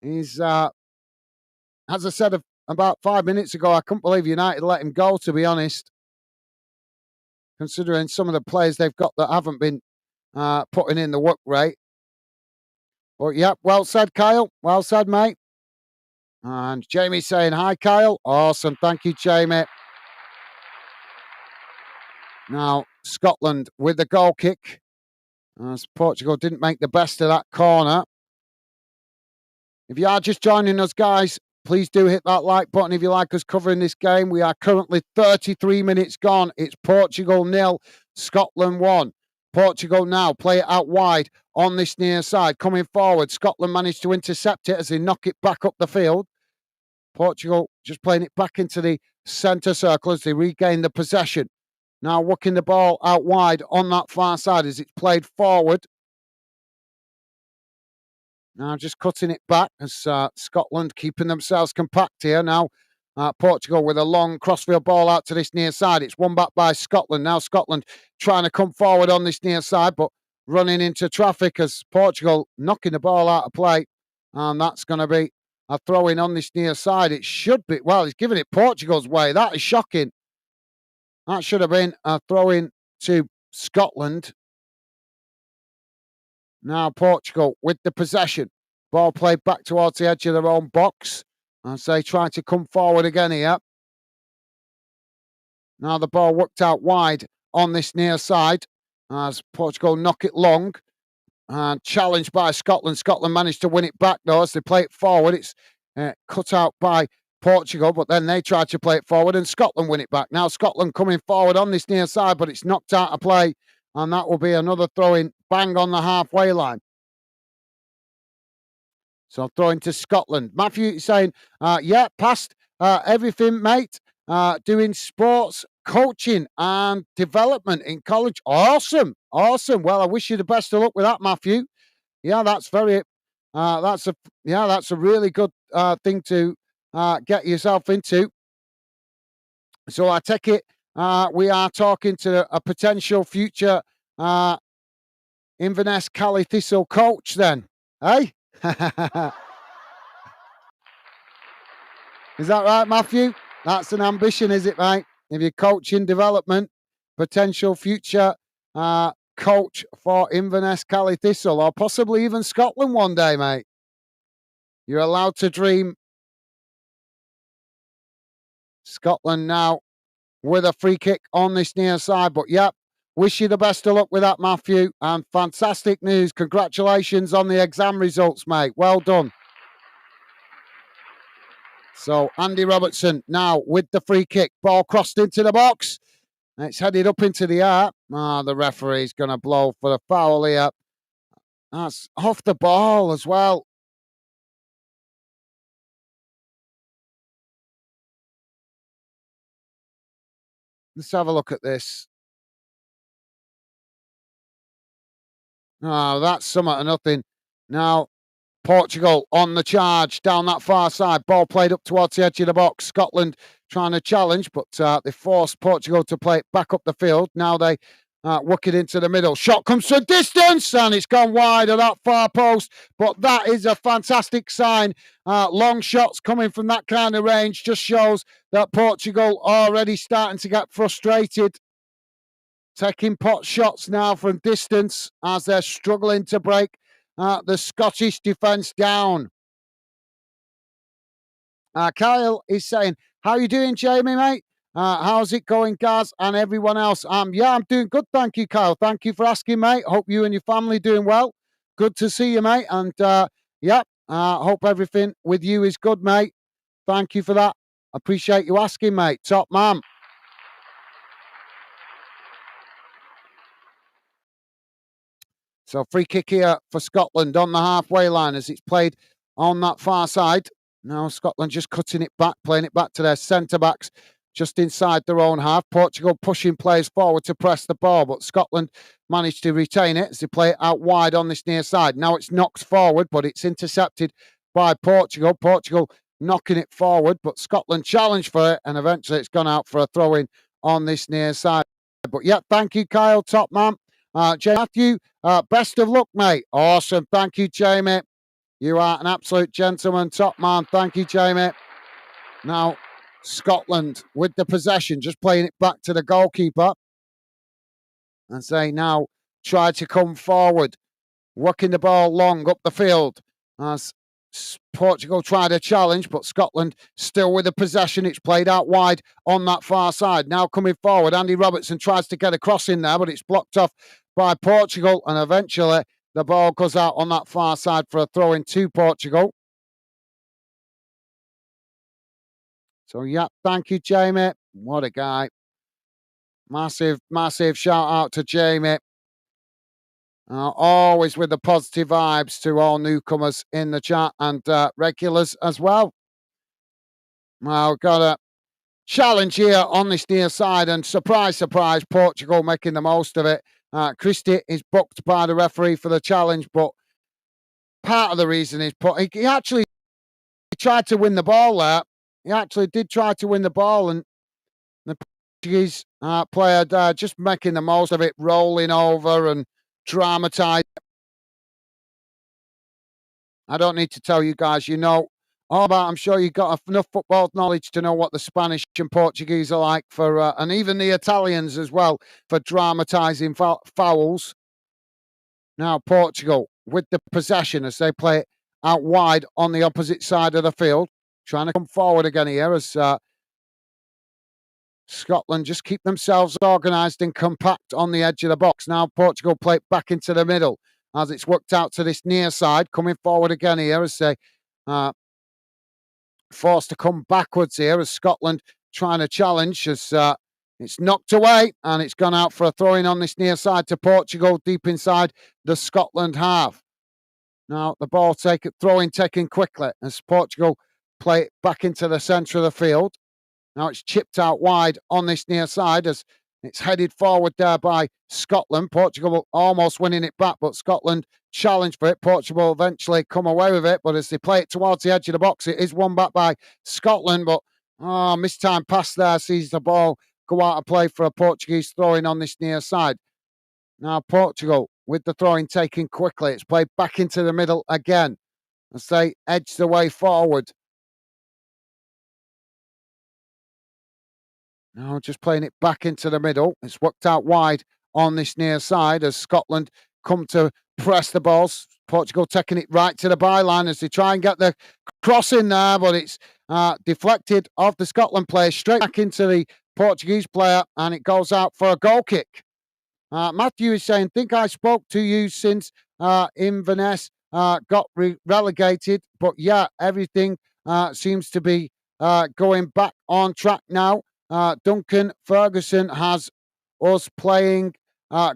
He's, as I said about 5 minutes ago, I couldn't believe United let him go, to be honest. Considering some of the players they've got that haven't been putting in the work rate. But yeah, well said, Kyle. Well said, mate. And Jamie saying, hi, Kyle. Awesome. Thank you, Jamie. Now, Scotland with the goal kick. as Portugal didn't make the best of that corner. If you are just joining us, guys, please do hit that like button if you like us covering this game. We are currently 33 minutes gone. It's Portugal 0, Scotland 1. Portugal now play it out wide on this near side. Coming forward, Scotland managed to intercept it as they knock it back up the field. Portugal just playing it back into the centre circle as they regain the possession. Now working the ball out wide on that far side as it's played forward. Now just cutting it back as Scotland keeping themselves compact here. Now Portugal with a long crossfield ball out to this near side. It's won back by Scotland. Now Scotland trying to come forward on this near side, but running into traffic as Portugal knocking the ball out of play. And that's going to be a throw-in on this near side. It should be. Well, he's giving it Portugal's way. That is shocking. That should have been a throw-in to Scotland. Now Portugal with the possession. Ball played back towards the edge of their own box. As they try to come forward again here. Now the ball worked out wide on this near side. As Portugal knock it long. And challenged by Scotland. Scotland managed to win it back though as they play it forward. It's cut out by Portugal, but then they try to play it forward and Scotland win it back. Now Scotland coming forward on this near side, but it's knocked out of play. And that will be another throw-in bang on the halfway line. So throwing to Scotland. Matthew saying, yeah, past everything, mate. Doing sports coaching and development in college. Awesome. Awesome. Well, I wish you the best of luck with that, Matthew. Yeah, that's very, that's a really good thing to get yourself into. So I take it we are talking to a potential future Inverness Cali Thistle coach then, eh? Is that right, Matthew? That's an ambition, is it, mate? If you're coaching development, potential future coach for Inverness Cali Thistle or possibly even Scotland one day, mate. You're allowed to dream. Scotland now with a free kick on this near side. But, yeah, wish you the best of luck with that, Matthew. And fantastic news. Congratulations on the exam results, mate. Well done. So, Andy Robertson now with the free kick. Ball crossed into the box. It's headed up into the air. The referee's going to blow for the foul here. That's off the ball as well. Let's have a look at this. Oh, that's something to nothing. Now, Portugal on the charge down that far side. Ball played up towards the edge of the box. Scotland trying to challenge, but they forced Portugal to play it back up the field. Now they work it into the middle. Shot comes from distance, and it's gone wide of that far post. But that is a fantastic sign. Long shots coming from that kind of range just shows that Portugal already starting to get frustrated. Taking pot shots now from distance as they're struggling to break the Scottish defence down. Kyle is saying, how you doing, Jamie, mate? How's it going, Gaz, and everyone else? Yeah, I'm doing good, thank you, Kyle. Thank you for asking, mate. Hope you and your family doing well. Good to see you, mate. And, hope everything with you is good, mate. Thank you for that. Appreciate you asking, mate. Top man. So free kick here for Scotland on the halfway line as it's played on that far side. Now Scotland just cutting it back, playing it back to their centre-backs just inside their own half. Portugal pushing players forward to press the ball, but Scotland managed to retain it as they play it out wide on this near side. Now it's knocked forward, but it's intercepted by Portugal. Portugal knocking it forward, but Scotland challenged for it, and eventually it's gone out for a throw-in on this near side. But yeah, thank you, Kyle, top man. Jamie Matthew, best of luck, mate. Awesome. Thank you, Jamie. You are an absolute gentleman, top man. Thank you, Jamie. Now, Scotland with the possession, just playing it back to the goalkeeper. And say now, try to come forward, working the ball long up the field. As Portugal tried a challenge, but Scotland still with the possession. It's played out wide on that far side. Now coming forward, Andy Robertson tries to get a cross in there, but it's blocked off by Portugal, and eventually the ball goes out on that far side for a throw in to Portugal. So, yeah, thank you, Jamie. What a guy. Massive, massive shout out to Jamie. Always with the positive vibes to all newcomers in the chat and regulars as well. Well, we've got a challenge here on this near side, and surprise, surprise, Portugal making the most of it. Christie is booked by the referee for the challenge, but part of the reason is he actually tried to win the ball there. He actually did try to win the ball, and the Portuguese player there just making the most of it, rolling over and dramatising. I don't need to tell you guys, you know all about. I'm sure you've got enough football knowledge to know what the Spanish and Portuguese are like for, and even the Italians as well, for dramatising fouls. Now Portugal with the possession as they play it out wide on the opposite side of the field, trying to come forward again here as Scotland just keep themselves organised and compact on the edge of the box. Now Portugal play it back into the middle as it's worked out to this near side, coming forward again here as they forced to come backwards here as Scotland trying to challenge as it's knocked away and it's gone out for a throw-in on this near side to Portugal deep inside the Scotland half. Now the ball throw-in taken quickly as Portugal play it back into the centre of the field. Now it's chipped out wide on this near side as it's headed forward there by Scotland. Portugal almost winning it back, but Scotland challenge for it. Portugal eventually come away with it, but as they play it towards the edge of the box, it is won back by Scotland. But mistime pass there sees the ball go out of play for a Portuguese throwing on this near side. Now Portugal with the throwing taken quickly. It's played back into the middle again as they edge the way forward. Now just playing it back into the middle. It's worked out wide on this near side as Scotland come to press the balls. Portugal taking it right to the byline as they try and get the cross in there, but it's deflected off the Scotland player straight back into the Portuguese player, and it goes out for a goal kick. Matthew is saying, think I spoke to you since Inverness got relegated, but yeah, everything seems to be going back on track now. Duncan Ferguson has us playing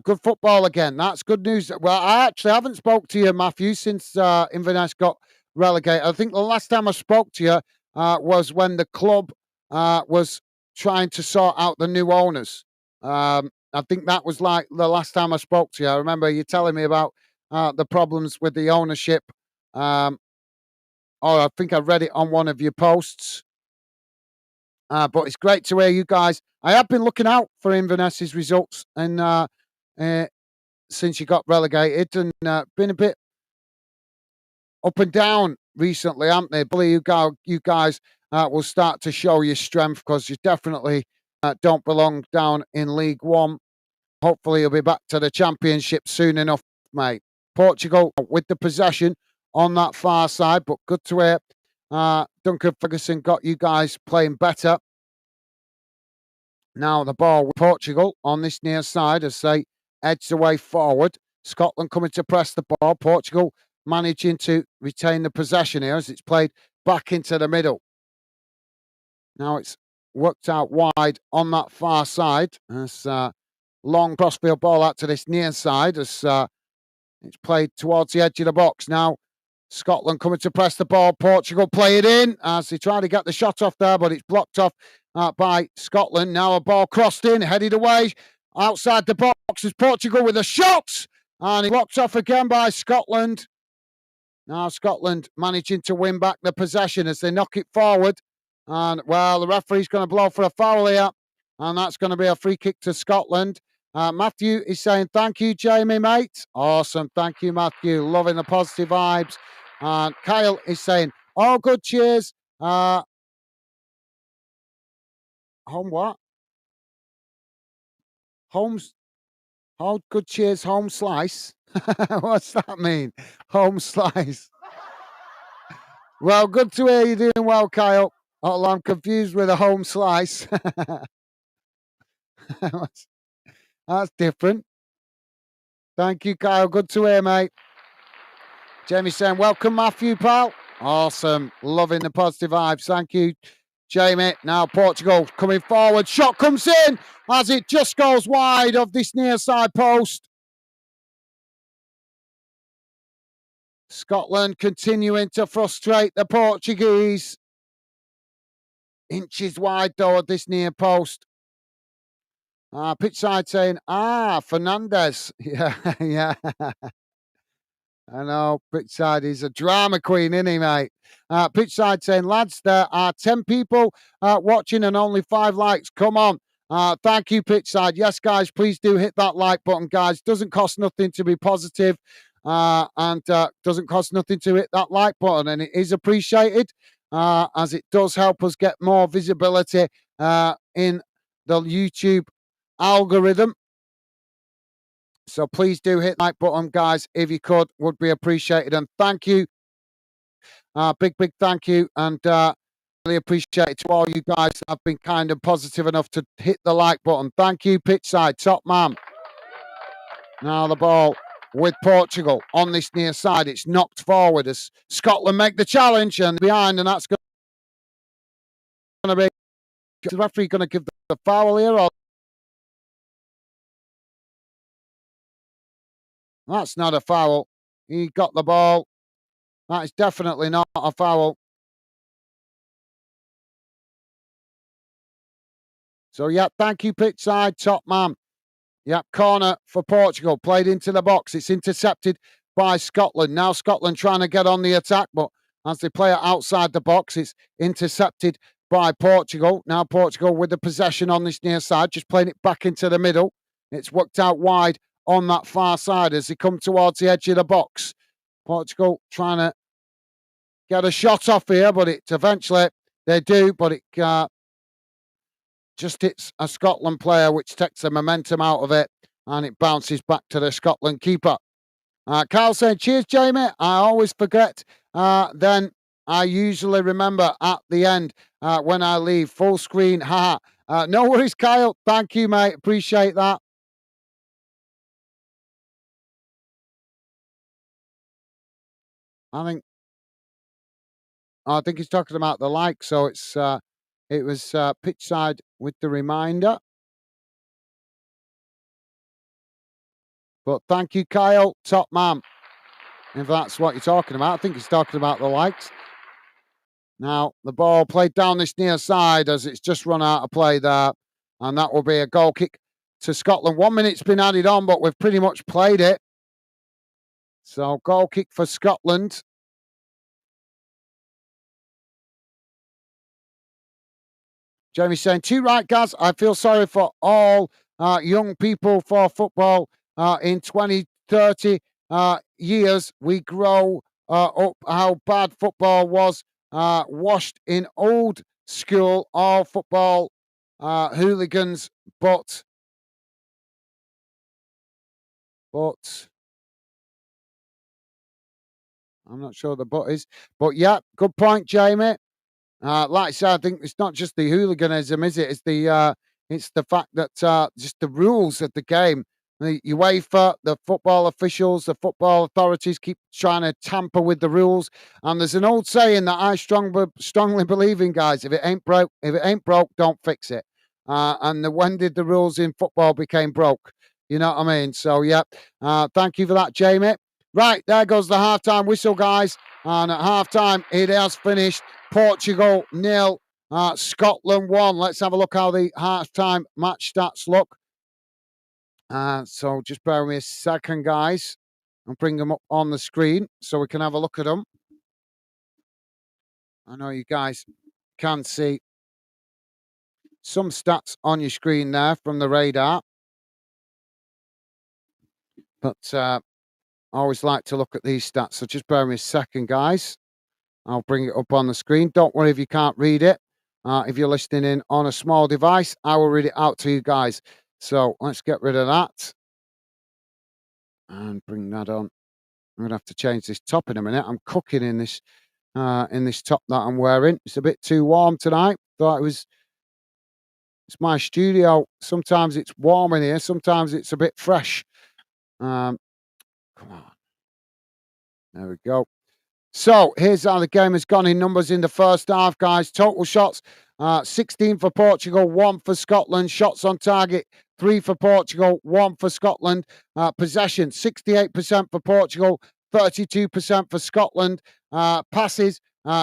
good football again. That's good news. Well, I actually haven't spoke to you, Matthew, since Inverness got relegated. I think the last time I spoke to you was when the club was trying to sort out the new owners. I think that was like the last time I spoke to you. I remember you telling me about the problems with the ownership. Or I think I read it on one of your posts. But it's great to hear you guys. I have been looking out for Inverness's results and since you got relegated and been a bit up and down recently, haven't they? Believe you guys will start to show your strength because you definitely don't belong down in League One. Hopefully, you'll be back to the Championship soon enough, mate. Portugal with the possession on that far side, but good to hear. Duncan Ferguson got you guys playing better. Now the ball with Portugal on this near side as they edge the way forward. Scotland coming to press the ball. Portugal managing to retain the possession here as it's played back into the middle. Now it's worked out wide on that far side as long crossfield ball out to this near side as it's played towards the edge of the box. Now Scotland coming to press the ball. Portugal play it in as they try to get the shot off there, but it's blocked off by Scotland. Now a ball crossed in, headed away outside the box is Portugal with a shot, and it blocked off again by Scotland. Now Scotland managing to win back the possession as they knock it forward. And, well, the referee's going to blow for a foul here, and that's going to be a free kick to Scotland. Matthew is saying, thank you, Jamie, mate. Awesome. Thank you, Matthew. Loving the positive vibes. And Kyle is saying, oh, good, cheers. Home what? Home's, oh, good, cheers, home slice. What's that mean? Home slice. Well, good to hear you doing well, Kyle. Oh, I'm confused with a home slice. That's different. Thank you, Kyle. Good to hear, mate. Jamie saying, welcome, Matthew, pal. Awesome. Loving the positive vibes. Thank you, Jamie. Now Portugal coming forward. Shot comes in as it just goes wide of this near side post. Scotland continuing to frustrate the Portuguese. Inches wide, though, of this near post. Pitch side saying, Fernandez. Yeah, yeah. I know, Pitchside is a drama queen, isn't he, mate? Pitchside saying, lads, there are 10 people watching and only 5 likes. Come on. Thank you, Pitchside. Yes, guys, please do hit that like button, guys. Doesn't cost nothing to be positive, and doesn't cost nothing to hit that like button, and it is appreciated as it does help us get more visibility in the YouTube algorithm. So please do hit that like button, guys, if you could, would be appreciated. And thank you. Big thank you. And really appreciate it to all you guys that have been kind and positive enough to hit the like button. Thank you, pitchside, top man. Now the ball with Portugal on this near side. It's knocked forward as Scotland make the challenge and behind, and that's going to be the referee going to give the foul here, or that's not a foul. He got the ball. That is definitely not a foul. So, yeah, thank you, pitch side, top man. Yep, corner for Portugal, played into the box. It's intercepted by Scotland. Now Scotland trying to get on the attack, but as they play it outside the box, it's intercepted by Portugal. Now Portugal with the possession on this near side, just playing it back into the middle. It's worked out wide on that far side as they come towards the edge of the box. Portugal trying to get a shot off here, but it eventually they do, but it just hits a Scotland player, which takes the momentum out of it, and it bounces back to the Scotland keeper. Carl saying, cheers, Jamie. I always forget. Then I usually remember at the end when I leave. Full screen. No worries, Kyle. Thank you, mate. Appreciate that. I think he's talking about the like. So it was pitch side with the reminder. But thank you, Kyle, top man. If that's what you're talking about, I think he's talking about the likes. Now, the ball played down this near side as it's just run out of play there. And that will be a goal kick to Scotland. 1 minute's been added on, but we've pretty much played it. So, goal kick for Scotland. Jamie saying, too right, Gaz. I feel sorry for all young people for football. In 20, 30 years, we grow up how bad football was. Washed in old school, all football hooligans, but I'm not sure the but is. But yeah, good point, Jamie. Like I said, I think it's not just the hooliganism, is it? It's the fact that just the rules of the game, the UEFA, the football officials, the football authorities keep trying to tamper with the rules. And there's an old saying that I strongly believe in, guys: if it ain't broke, don't fix it. When did the rules in football became broke? You know what I mean? So yeah, thank you for that, Jamie. Right, there goes the halftime whistle, guys. And at halftime, it has finished. Portugal 0, Scotland 1. Let's have a look how the halftime match stats look. So just bear with me a second, guys. I'll bring them up on the screen so we can have a look at them. I know you guys can see some stats on your screen there from the radar. But I always like to look at these stats. So just bear with me a second, guys. I'll bring it up on the screen. Don't worry if you can't read it. If you're listening in on a small device, I will read it out to you guys. So let's get rid of that and bring that on. I'm going to have to change this top in a minute. I'm cooking in this top that I'm wearing. It's a bit too warm tonight. It's my studio. Sometimes it's warm in here. Sometimes it's a bit fresh. Come on. There we go. So here's how the game has gone in numbers in the first half, guys. Total shots, 16 for Portugal, 1 for Scotland. Shots on target, 3 for Portugal, 1 for Scotland. Possession, 68% for Portugal, 32% for Scotland. Passes,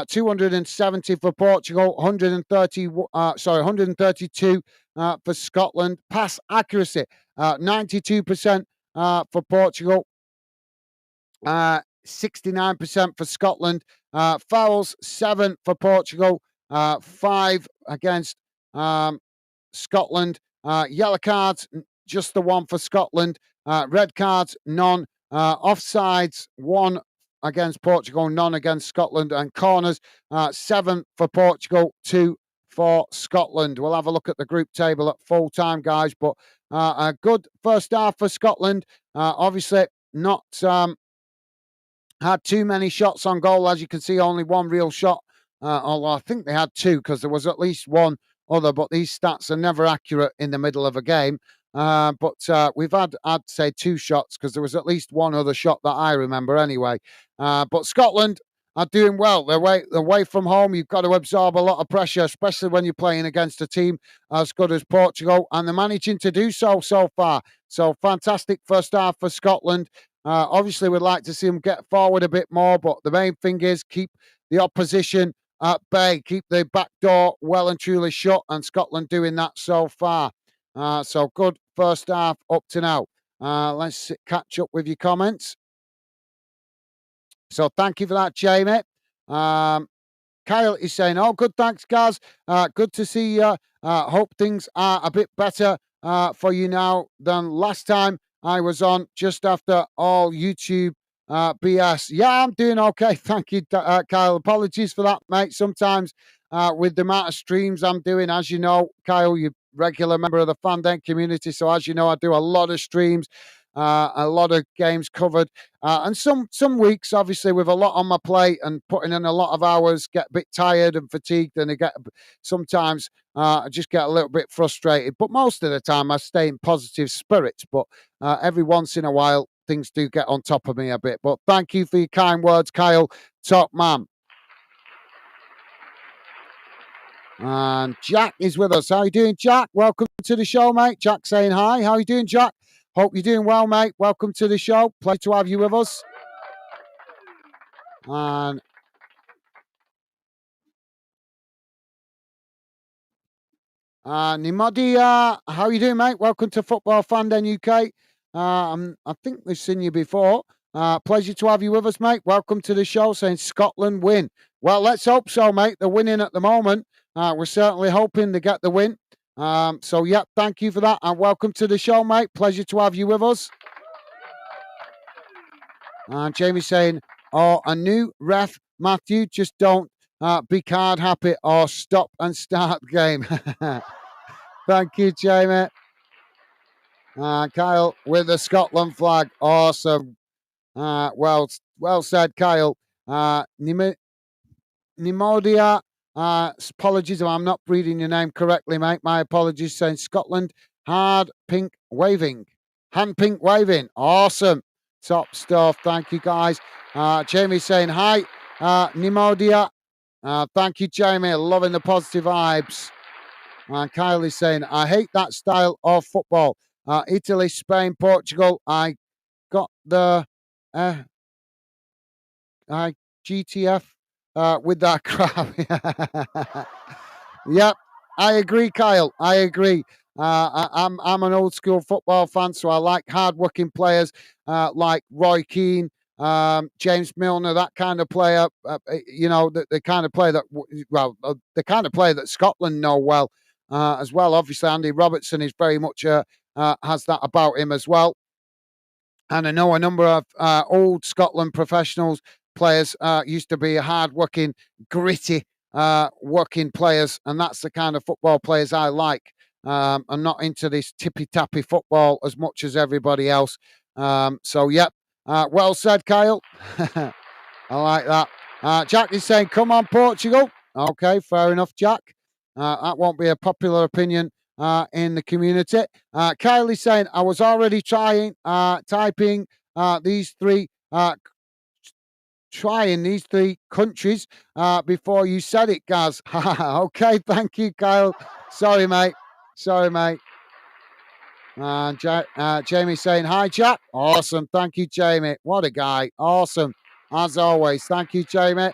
270 for Portugal, 132 for Scotland. Pass accuracy, 92% for Portugal. 69% for Scotland. Fouls, 7 for Portugal, 5 against Scotland. Yellow cards, just the 1 for Scotland. Red cards, none. Offsides, 1 against Portugal, none against Scotland. And corners, 7 for Portugal, 2 for Scotland. We'll have a look at the group table at full time, guys. But a good first half for Scotland. Obviously, not had too many shots on goal. As you can see, only one real shot. Although I think they had 2 because there was at least one other, but these stats are never accurate in the middle of a game. But we've had, I'd say, 2 shots because there was at least one other shot that I remember anyway. But Scotland are doing well. They're away from home. You've got to absorb a lot of pressure, especially when you're playing against a team as good as Portugal, and they're managing to do so far. So fantastic first half for Scotland. Obviously, we'd like to see them get forward a bit more, but the main thing is keep the opposition at bay, keep the back door well and truly shut, and Scotland doing that so far. So good first half up to now. Let's catch up with your comments. So thank you for that, Jamie. Kyle is saying, "Oh, good, thanks, Gaz. Good to see you. Hope things are a bit better for you now than last time I was on, just after all YouTube BS. Yeah, I'm doing okay. Thank you, Kyle. Apologies for that, mate. Sometimes with the amount of streams I'm doing, as you know, Kyle, you're a regular member of the Fandom community. So as you know, I do a lot of streams. A lot of games covered, and some weeks, obviously, with a lot on my plate and putting in a lot of hours, get a bit tired and fatigued, and sometimes I just get a little bit frustrated. But most of the time, I stay in positive spirits. But every once in a while, things do get on top of me a bit. But thank you for your kind words, Kyle. Top man. And Jack is with us. How are you doing, Jack? Welcome to the show, mate. Jack saying hi. How are you doing, Jack? Hope you're doing well, mate. Welcome to the show. Pleasure to have you with us. And Nimodi, how are you doing, mate? Welcome to Football Fandom UK. I think we've seen you before. Pleasure to have you with us, mate. Welcome to the show. Saying Scotland win. Well, let's hope so, mate. They're winning at the moment. We're certainly hoping to get the win. So, yeah, thank you for that. And welcome to the show, mate. Pleasure to have you with us. And Jamie's saying, "Oh, a new ref, Matthew, just don't be card happy or stop and start the game." Thank you, Jamie. Kyle with the Scotland flag. Awesome. Well said, Kyle. Nimodia, apologies if I'm not reading your name correctly, mate. My apologies. Saying Scotland, hand pink waving. Awesome. Top stuff. Thank you, guys. Jamie saying hi. Nimodia. Thank you, Jamie. Loving the positive vibes. And Kyle is saying, "I hate that style of football. Italy, Spain, Portugal. I got the GTF with that crap." Yep, I agree, Kyle. I agree. I'm an old school football fan, so I like hard-working players like Roy Keane, James Milner, that kind of player. The kind of player that, the kind of player that Scotland know well as well. Obviously, Andy Robertson is very much has that about him as well. And I know a number of old Scotland professionals players used to be hard-working, gritty working players, and that's the kind of football players I like. I'm not into this tippy-tappy football as much as everybody else. So, yep. Well said, Kyle. I like that. Jack is saying, "Come on, Portugal." Okay, fair enough, Jack. That won't be a popular opinion in the community. Kyle is saying, "I was already typing these three trying these three countries before you said it, Gaz. Okay, thank you, Kyle. Sorry, mate. Sorry, mate. Jamie saying, hi, Jack. Awesome. Thank you, Jamie. What a guy. Awesome. As always. Thank you, Jamie.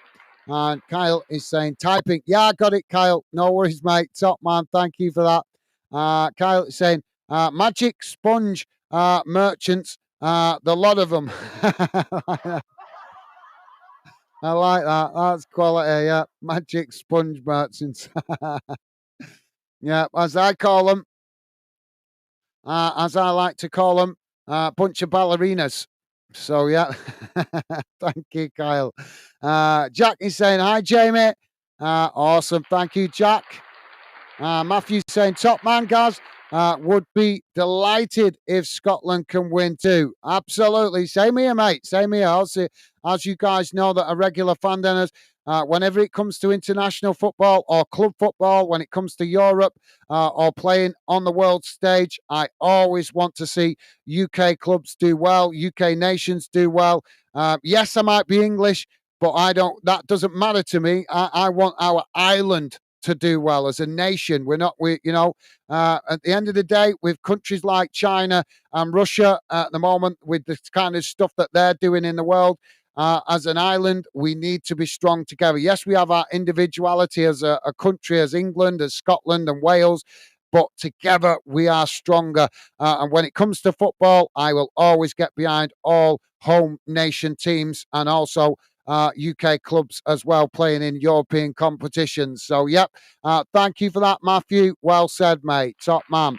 And Kyle is saying, typing. Yeah, I got it, Kyle. No worries, mate. Top man. Thank you for that. Kyle is saying, magic sponge merchants, the lot of them. I like that. That's quality. Yeah. Magic sponge merchants. Yeah. As I call them, as I like to call them, a bunch of ballerinas. So, yeah. Thank you, Kyle. Jack is saying, hi, Jamie. Awesome. Thank you, Jack. Matthew's saying, top man, Gaz. Would be delighted if Scotland can win too. Absolutely. Same here, mate. Same here. Also, as you guys know that are regular fan dinners, whenever it comes to international football or club football, when it comes to Europe or playing on the world stage, I always want to see UK clubs do well, UK nations do well. Yes, I might be English, but I don't. That doesn't matter to me. I want our island to do well as a nation. We're not, at the end of the day, with countries like China and Russia at the moment, with the kind of stuff that they're doing in the world, as an island, we need to be strong together. Yes, we have our individuality as a country, as England, as Scotland and Wales, but together we are stronger. And when it comes to football, I will always get behind all home nation teams and also UK clubs as well playing in European competitions. So, yep. Thank you for that, Matthew. Well said, mate. Top man.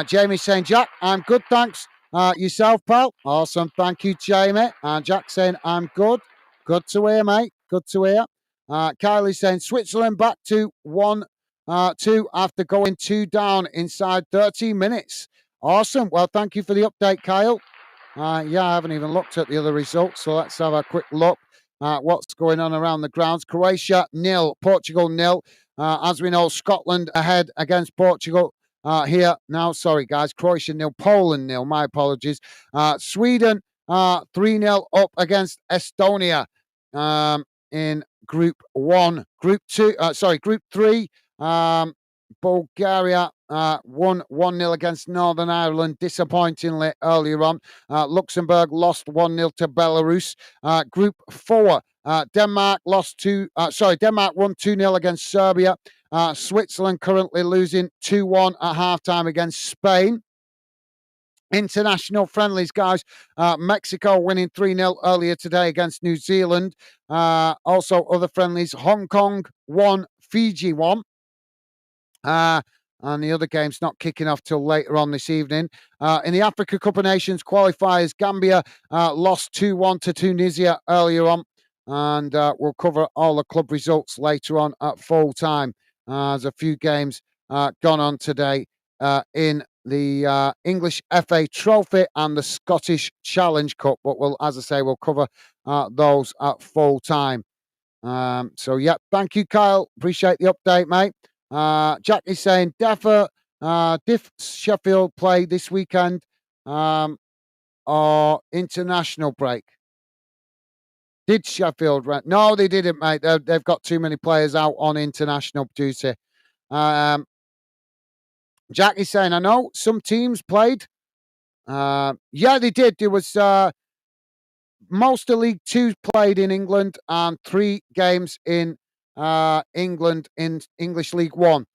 Jamie saying, Jack, I'm good, thanks. Yourself, pal? Awesome. Thank you, Jamie. Jack saying, I'm good. Good to hear, mate. Good to hear. Kylie saying, Switzerland back to 1-2 after going 2 down inside 30 minutes. Awesome. Well, thank you for the update, Kyle. Yeah, I haven't even looked at the other results, so let's have a quick look at what's going on around the grounds. Croatia 0, Portugal 0. As we know, Scotland ahead against Portugal here. Now, sorry, guys, Croatia 0, Poland 0. My apologies. Sweden 3-0 up against Estonia in Group 1. Group 2, Group 3. Bulgaria won 1-0 against Northern Ireland, disappointingly earlier on. Luxembourg lost 1-0 to Belarus. Group 4, Denmark won 2-0 against Serbia. Switzerland currently losing 2-1 at halftime against Spain. International friendlies, guys. Mexico winning 3-0 earlier today against New Zealand. Also, other friendlies, Hong Kong 1, Fiji 1. And the other game's not kicking off till later on this evening. In the Africa Cup of Nations qualifiers, Gambia lost 2-1 to Tunisia earlier on. And we'll cover all the club results later on at full time. There's a few games gone on today in the English FA Trophy and the Scottish Challenge Cup. But as I say, we'll cover those at full time. So, yeah, thank you, Kyle. Appreciate the update, mate. Jack is saying, Diff Sheffield play this weekend or international break? Did Sheffield rent? No, they didn't, mate. They've got too many players out on international duty. Jack is saying, I know some teams played. Yeah, they did. There was most of League Two played in England and 3 games in England in English League One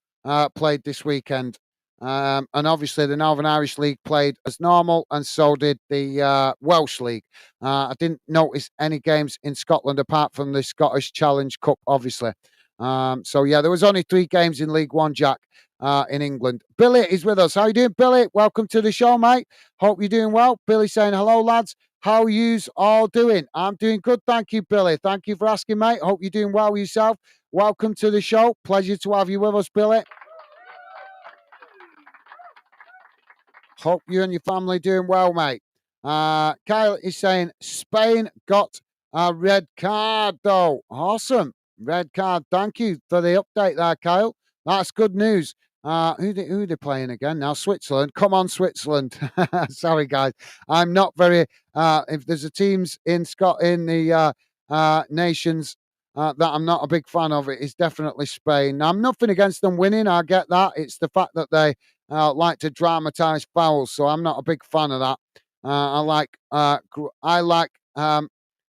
played this weekend. And obviously the Northern Irish League played as normal, and so did the Welsh League. I didn't notice any games in Scotland apart from the Scottish Challenge Cup, obviously. So, yeah, there was only 3 games in League One, Jack, in England. Billy is with us. How you doing, Billy? Welcome to the show, mate. Hope you're doing well. Billy saying, hello, lads. How yous all doing? I'm doing good, thank you, Billy. Thank you for asking, mate. Hope you're doing well yourself. Welcome to the show. Pleasure to have you with us, Billy. Hope you and your family doing well, mate. Kyle is saying Spain got a red card, though. Awesome. Red card. Thank you for the update there, Kyle. That's good news. Who are they playing again now? Switzerland. Come on, Switzerland. Sorry, guys. I'm not very. If there's a teams in the nations that I'm not a big fan of, it is definitely Spain. Now, I'm nothing against them winning. I get that. It's the fact that they like to dramatise fouls, so I'm not a big fan of that. I like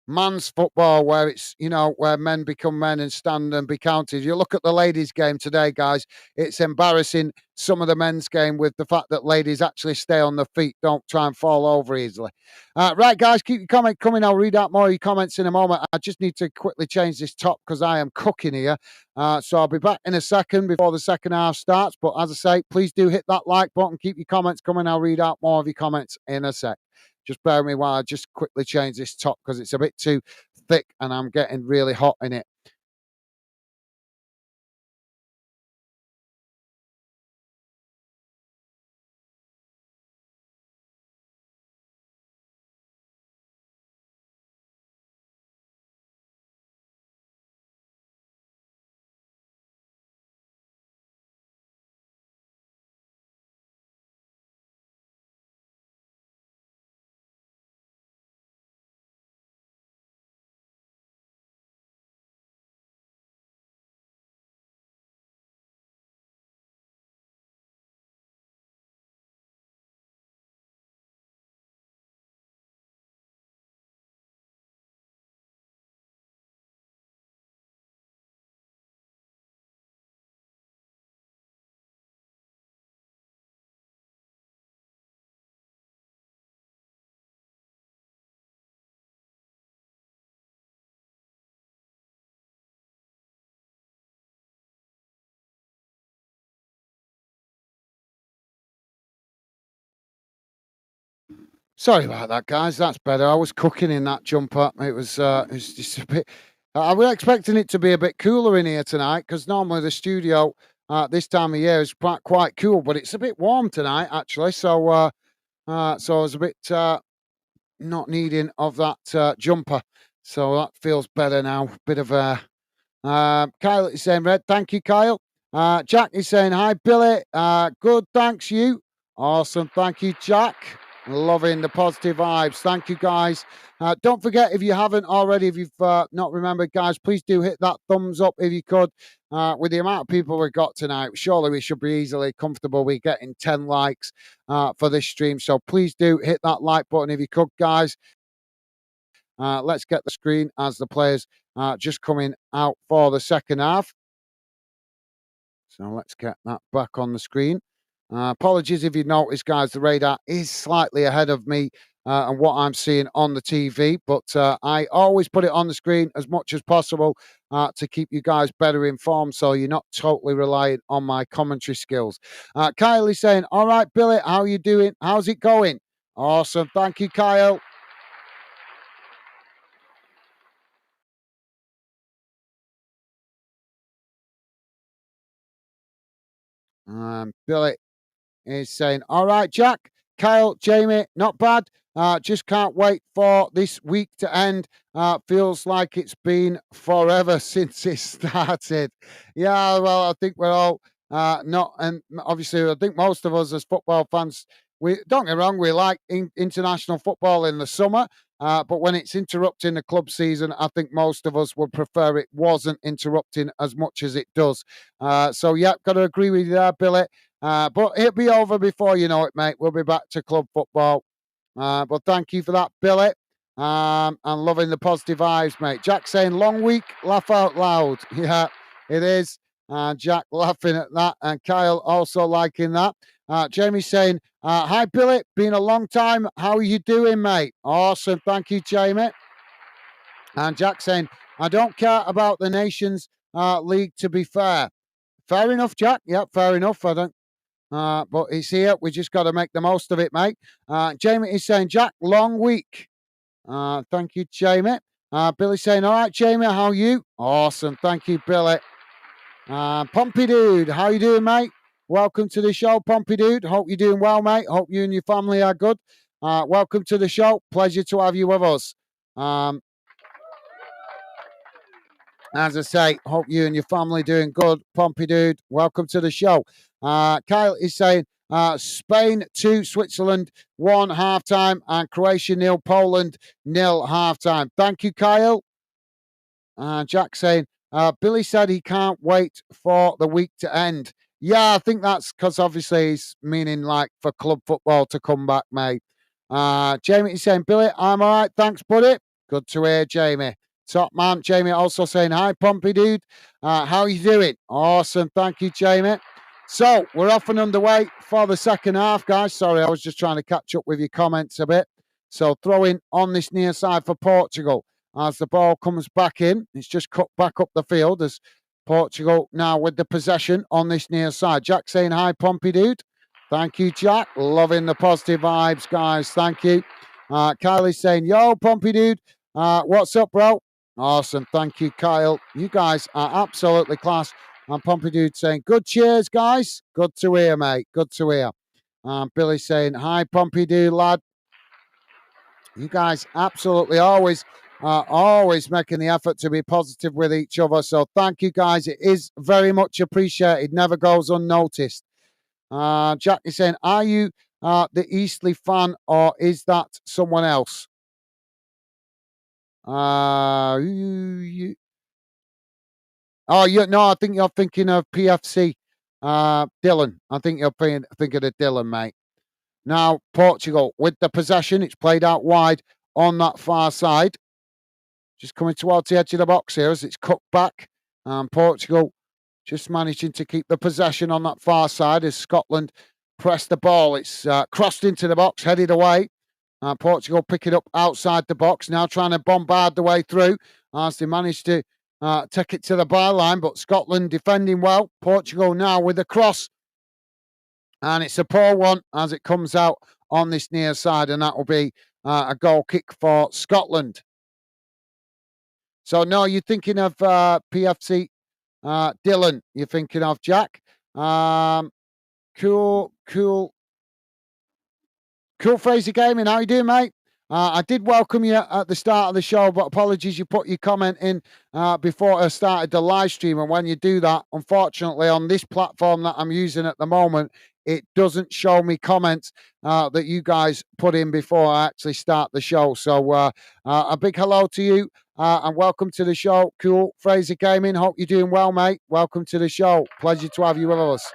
man's football where it's where men become men and stand and be counted. You look at the ladies game today, guys, it's embarrassing, some of the men's game, with the fact that ladies actually stay on their feet, don't try and fall over easily. Right, guys, keep your comment coming. I'll read out more of your comments in a moment. I just need to quickly change this top because I am cooking here. So I'll be back in a second before the second half starts, but as I say, please do hit that like button, keep your comments coming. I'll read out more of your comments in a sec. Just bear with me while I just quickly change this top because it's a bit too thick and I'm getting really hot in it. Sorry about that, guys. That's better. I was cooking in that jumper. It was just a bit. I was expecting it to be a bit cooler in here tonight because normally the studio this time of year is quite cool, but it's a bit warm tonight actually. So I was a bit not needing of that jumper. So that feels better now. Bit of a Kyle is saying red. Thank you, Kyle. Jack is saying hi, Billy. Good, thanks you. Awesome, thank you, Jack. Loving the positive vibes. Thank you, guys. Don't forget, if you haven't already, if you've not remembered, guys, please do hit that thumbs up if you could. With the amount of people we've got tonight, surely we should be easily comfortable with getting 10 likes for this stream. So please do hit that like button if you could, guys. Let's get the screen as the players just coming out for the second half. So let's get that back on the screen. Apologies if you notice, guys, the radar is slightly ahead of me and what I'm seeing on the TV, but I always put it on the screen as much as possible to keep you guys better informed so you're not totally reliant on my commentary skills. Kyle is saying, all right, Billy, how are you doing? How's it going? Awesome. Thank you, Kyle. Billy is saying, all right, Jack, Kyle, Jamie, not bad. Just can't wait for this week to end. Feels like it's been forever since it started. Yeah, well, I think we're all not, and obviously, I think most of us as football fans, we don't get me wrong, we like international football in the summer. But when it's interrupting the club season, I think most of us would prefer it wasn't interrupting as much as it does. So, yeah, got to agree with you there, Billy. But it'll be over before you know it, mate. We'll be back to club football. But thank you for that, Billy. And loving the positive vibes, mate. Jack saying, long week, laugh out loud. Yeah, it is. Jack laughing at that. And Kyle also liking that. Jamie saying, hi, Billy. Been a long time. How are you doing, mate? Awesome. Thank you, Jamie. And Jack saying, I don't care about the Nations League, to be fair. Fair enough, Jack. Yep, fair enough. I don't but he's here. We just got to make the most of it, mate. Jamie is saying, Jack, long week. Thank you, Jamie. Billy saying, all right, Jamie, how are you? Awesome. Thank you, Billy. Pompey Dude, how you doing, mate? Welcome to the show, Pompey Dude. Hope you're doing well, mate. Hope you and your family are good. Welcome to the show. Pleasure to have you with us. As I say, hope you and your family doing good. Pompey dude, welcome to the show. Kyle is saying Spain 2, Switzerland 1 halftime, and Croatia 0, Poland 0 halftime. Thank you, Kyle. Jack saying Billy said he can't wait for the week to end. Yeah, I think that's because obviously he's meaning like for club football to come back, mate. Jamie is saying, Billy, I'm all right. Thanks, buddy. Good to hear, Jamie. Top man. Jamie also saying, hi, Pompey dude. How are you doing? Awesome. Thank you, Jamie. So we're off and underway for the second half, guys. Sorry, I was just trying to catch up with your comments a bit. So throwing on this near side for Portugal as the ball comes back in. It's just cut back up the field as Portugal now with the possession on this near side. Jack saying, hi, Pompey dude. Thank you, Jack. Loving the positive vibes, guys. Thank you. Kylie's saying, yo, Pompey dude. What's up, bro? Awesome. Thank you, Kyle. You guys are absolutely class. And Pompey dude saying, good cheers, guys. Good to hear, mate. Good to hear. Billy saying, hi, Pompey dude, lad. You guys absolutely always making the effort to be positive with each other. So thank you, guys. It is very much appreciated. Never goes unnoticed. Jack is saying, are you the Eastleigh fan or is that someone else? Oh, no, I think you're thinking of PFC. Dylan. I think you're thinking of Dylan, mate. Now, Portugal with the possession. It's played out wide on that far side. Just coming towards the edge of the box here as it's cut back. Portugal just managing to keep the possession on that far side as Scotland press the ball. It's crossed into the box, headed away. Portugal pick it up outside the box, now trying to bombard the way through as they manage to take it to the byline, but Scotland defending well. Portugal now with a cross, and it's a poor one as it comes out on this near side, and that will be a goal kick for Scotland. So, no, you're thinking of PFC Dylan, you're thinking of Jack. Cool Fraser Gaming. How you doing, mate? I did welcome you at the start of the show, but apologies, you put your comment in before I started the live stream. And when you do that, unfortunately, on this platform that I'm using at the moment, it doesn't show me comments that you guys put in before I actually start the show. So a big hello to you and welcome to the show. Cool Fraser Gaming. Hope you're doing well, mate. Welcome to the show. Pleasure to have you with us.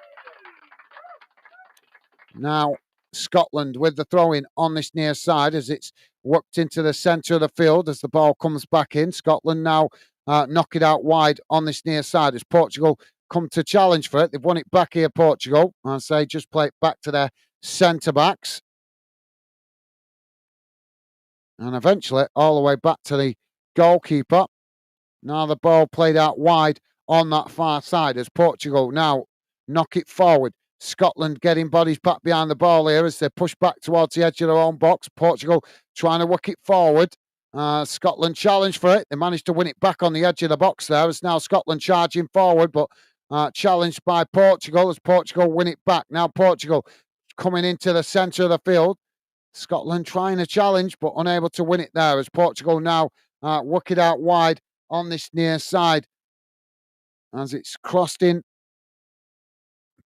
Now, Scotland with the throw-in on this near side as it's worked into the centre of the field as the ball comes back in. Scotland now knock it out wide on this near side as Portugal come to challenge for it. They've won it back here, Portugal. I say just play it back to their centre-backs. And eventually all the way back to the goalkeeper. Now the ball played out wide on that far side as Portugal now knock it forward. Scotland getting bodies back behind the ball here as they push back towards the edge of their own box. Portugal trying to work it forward. Scotland challenge for it. They managed to win it back on the edge of the box there. It's now Scotland charging forward, but challenged by Portugal as Portugal win it back. Now Portugal coming into the centre of the field. Scotland trying to challenge, but unable to win it there as Portugal now work it out wide on this near side as it's crossed in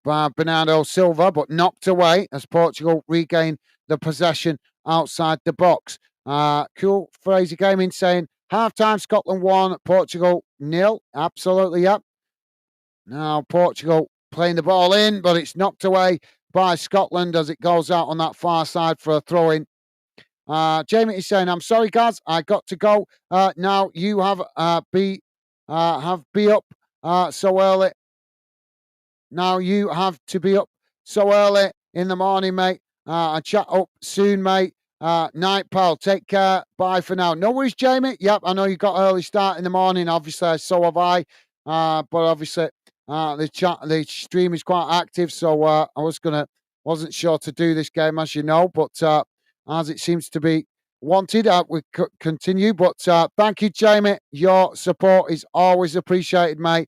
by Bernardo Silva, but knocked away as Portugal regain the possession outside the box. Cool Fraser Gaming saying, half-time Scotland 1, Portugal 0. Absolutely, yep. Now Portugal playing the ball in, but it's knocked away by Scotland as it goes out on that far side for a throw-in. Jamie is saying, I'm sorry, guys, I got to go. Now you have be up so early. Now you have to be up so early in the morning, mate. I chat up soon, mate. Night, pal. Take care. Bye for now. No worries, Jamie. Yep, I know you got early start in the morning. Obviously, so have I. But obviously, the stream is quite active, so wasn't sure to do this game, as you know. But as it seems to be wanted, we continue. But thank you, Jamie. Your support is always appreciated, mate.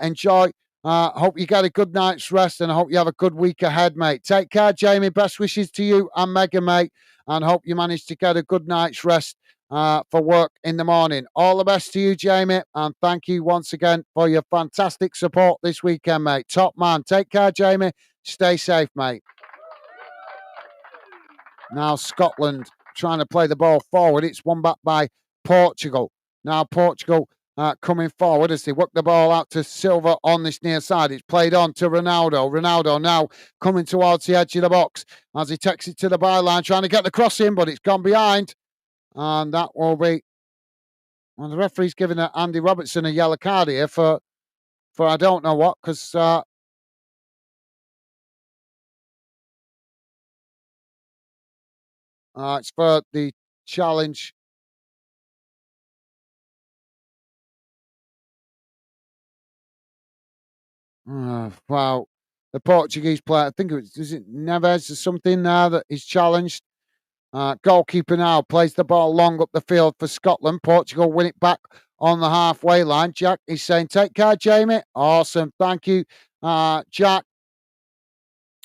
Enjoy. Hope you get a good night's rest and I hope you have a good week ahead, mate. Take care, Jamie. Best wishes to you and Megan, mate. And hope you manage to get a good night's rest for work in the morning. All the best to you, Jamie, and thank you once again for your fantastic support this weekend, mate. Top man. Take care, Jamie. Stay safe, mate. Now Scotland trying to play the ball forward. It's won back by Portugal. Now Portugal coming forward as they work the ball out to Silva on this near side. It's played on to Ronaldo. Ronaldo now coming towards the edge of the box as he takes it to the byline, trying to get the cross in, but it's gone behind. And that will be... Well, the referee's giving Andy Robertson a yellow card here for I don't know what, because it's for the challenge. Wow. The Portuguese player, I think is it Neves or something now that is challenged. Goalkeeper now plays the ball long up the field for Scotland. Portugal win it back on the halfway line. Jack is saying, take care, Jamie. Awesome. Thank you, Jack.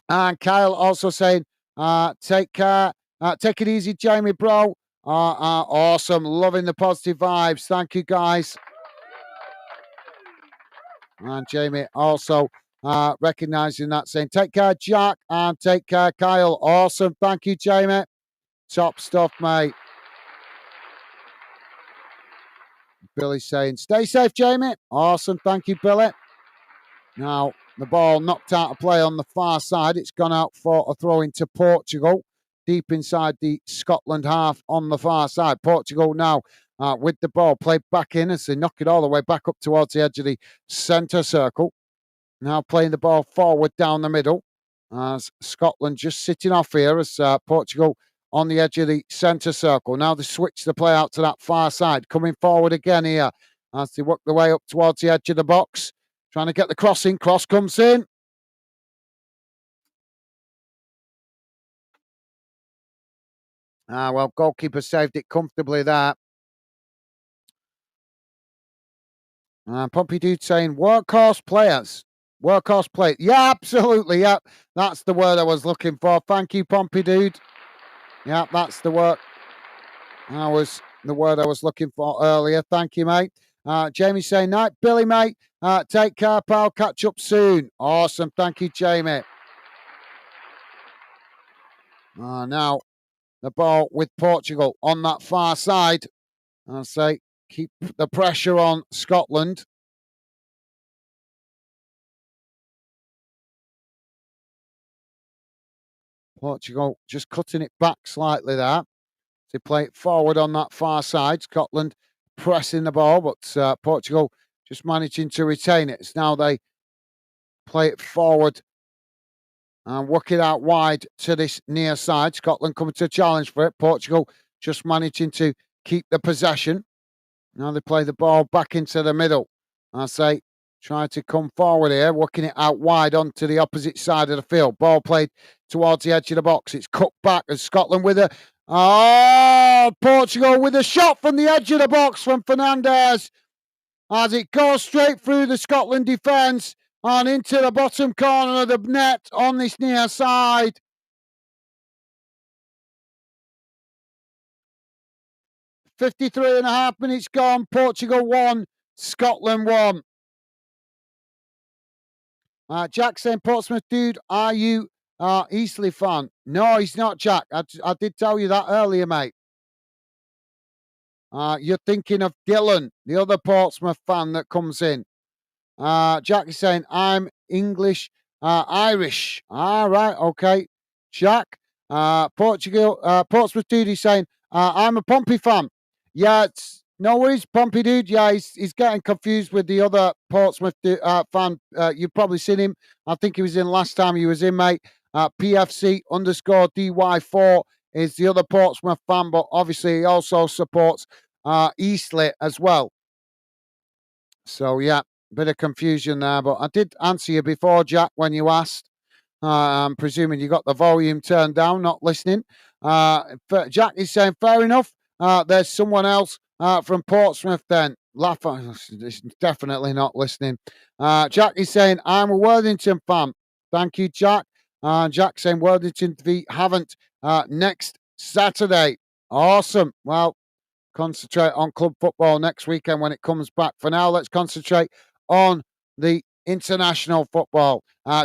And Kyle also saying, take care. Take it easy, Jamie, bro. Awesome. Loving the positive vibes. Thank you, guys. And Jamie also recognising that, saying, take care, Jack, and take care, Kyle. Awesome. Thank you, Jamie. Top stuff, mate. Billy saying, stay safe, Jamie. Awesome. Thank you, Billy. Now, the ball knocked out of play on the far side. It's gone out for a throw into Portugal, deep inside the Scotland half on the far side. Portugal now with the ball played back in as they knock it all the way back up towards the edge of the centre circle. Now playing the ball forward down the middle as Scotland just sitting off here as Portugal on the edge of the centre circle. Now they switch the play out to that far side, coming forward again here as they work their way up towards the edge of the box, trying to get the crossing. Cross comes in. Well, goalkeeper saved it comfortably there. Pompey Dude saying workhorse players. Workhorse play. Yeah, absolutely. Yeah, that's the word I was looking for. Thank you, Pompey Dude. Yeah, that's the word. That was the word I was looking for earlier. Thank you, mate. Jamie saying, night, Billy, mate. Take care, pal. Catch up soon. Awesome. Thank you, Jamie. Now, the ball with Portugal on that far side. I'll say, keep the pressure on Scotland. Portugal just cutting it back slightly there. They play it forward on that far side. Scotland pressing the ball, but Portugal just managing to retain it. It's now they play it forward and work it out wide to this near side. Scotland coming to challenge for it. Portugal just managing to keep the possession. Now they play the ball back into the middle. I say, try to come forward here, working it out wide onto the opposite side of the field. Ball played towards the edge of the box. It's cut back as Scotland with a... Portugal with a shot from the edge of the box from Fernandes as it goes straight through the Scotland defence and into the bottom corner of the net on this near side. 53.5 minutes gone. Portugal 1, Scotland 1. Jack saying, Portsmouth dude, are you Eastleigh fan? No, he's not, Jack. I did tell you that earlier, mate. You're thinking of Dylan, the other Portsmouth fan that comes in. Jack is saying, I'm English, Irish. Right, okay. Jack, Portsmouth dude is saying, I'm a Pompey fan. Yeah, it's no worries, Pompey dude. Yeah, he's getting confused with the other Portsmouth fan. You've probably seen him. I think he was in last time he was in, mate. PFC _ DY4 is the other Portsmouth fan, but obviously he also supports Eastleigh as well. So, yeah, bit of confusion there, but I did answer you before, Jack, when you asked. I'm presuming you got the volume turned down, not listening. Jack is saying, fair enough. There's someone else from Portsmouth then. It's definitely not listening. Jack is saying, I'm a Worthington fan. Thank you, Jack. Jack saying, Worthington v Haven't next Saturday. Awesome. Well, concentrate on club football next weekend when it comes back. For now, let's concentrate on the international football.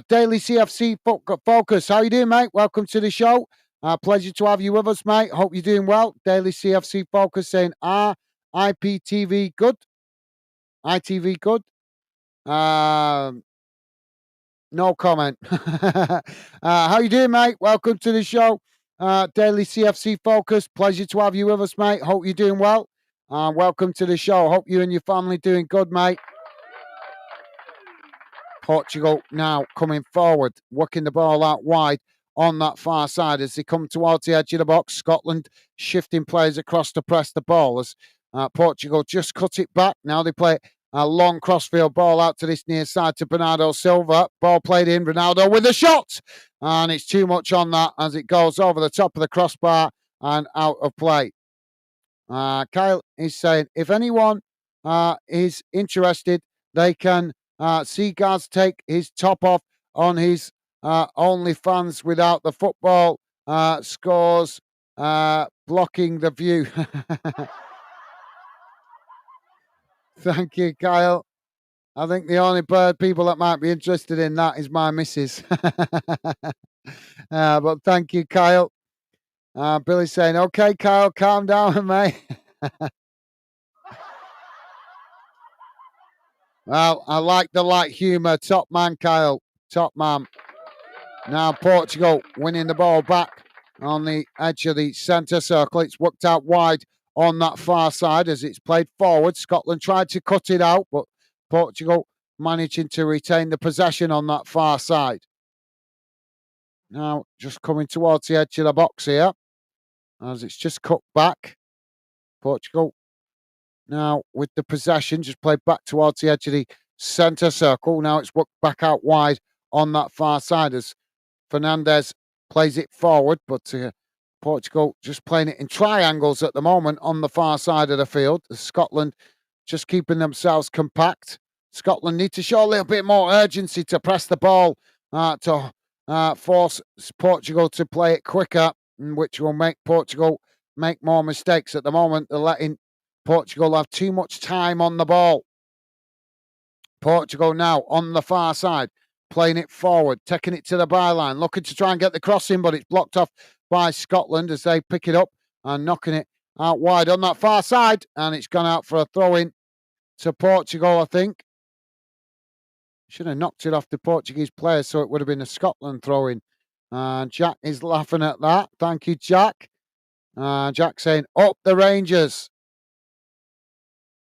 Daily CFC Focus. How you doing, mate? Welcome to the show. Pleasure to have you with us, mate. Hope you're doing well. Daily CFC Focus saying, IPTV good? ITV good? No comment. How you doing, mate? Welcome to the show. Daily CFC Focus. Pleasure to have you with us, mate. Hope you're doing well. Welcome to the show. Hope you and your family doing good, mate. Portugal now coming forward, working the ball out wide on that far side as they come towards the edge of the box. Scotland shifting players across to press the ball as Portugal just cut it back. Now they play a long crossfield ball out to this near side to Bernardo Silva. Ball played in, Ronaldo with a shot. And it's too much on that as it goes over the top of the crossbar and out of play. Kyle is saying, if anyone is interested, they can see Gaz take his top off on his OnlyFans without the football scores blocking the view. Thank you, Kyle. I think the only people that might be interested in that is my missus. But thank you, Kyle. Billy's saying, okay, Kyle, calm down, mate. Well, I like the light humour. Top man, Kyle. Top man. Now Portugal winning the ball back on the edge of the centre circle. It's worked out wide on that far side as it's played forward. Scotland tried to cut it out, but Portugal managing to retain the possession on that far side. Now just coming towards the edge of the box here as it's just cut back. Portugal now with the possession, just played back towards the edge of the centre circle. Now it's worked back out wide on that far side as Fernandes plays it forward, but Portugal just playing it in triangles at the moment on the far side of the field. Scotland just keeping themselves compact. Scotland need to show a little bit more urgency to press the ball to force Portugal to play it quicker, which will make Portugal make more mistakes. At the moment, they're letting Portugal have too much time on the ball. Portugal now on the far side, playing it forward, taking it to the byline, looking to try and get the cross in, but it's blocked off by Scotland as they pick it up and knocking it out wide on that far side. And it's gone out for a throw-in to Portugal, I think. Should have knocked it off the Portuguese player, so it would have been a Scotland throw-in. Jack is laughing at that. Thank you, Jack. Jack saying, up the Rangers.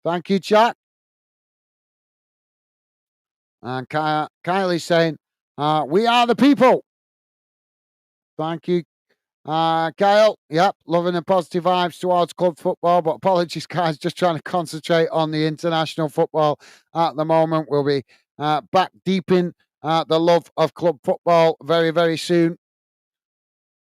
Thank you, Jack. And Kylie's saying, we are the people. Thank you, Kyle. Yep, loving the positive vibes towards club football, but apologies, guys, just trying to concentrate on the international football at the moment. We'll be back deep in the love of club football very, very soon.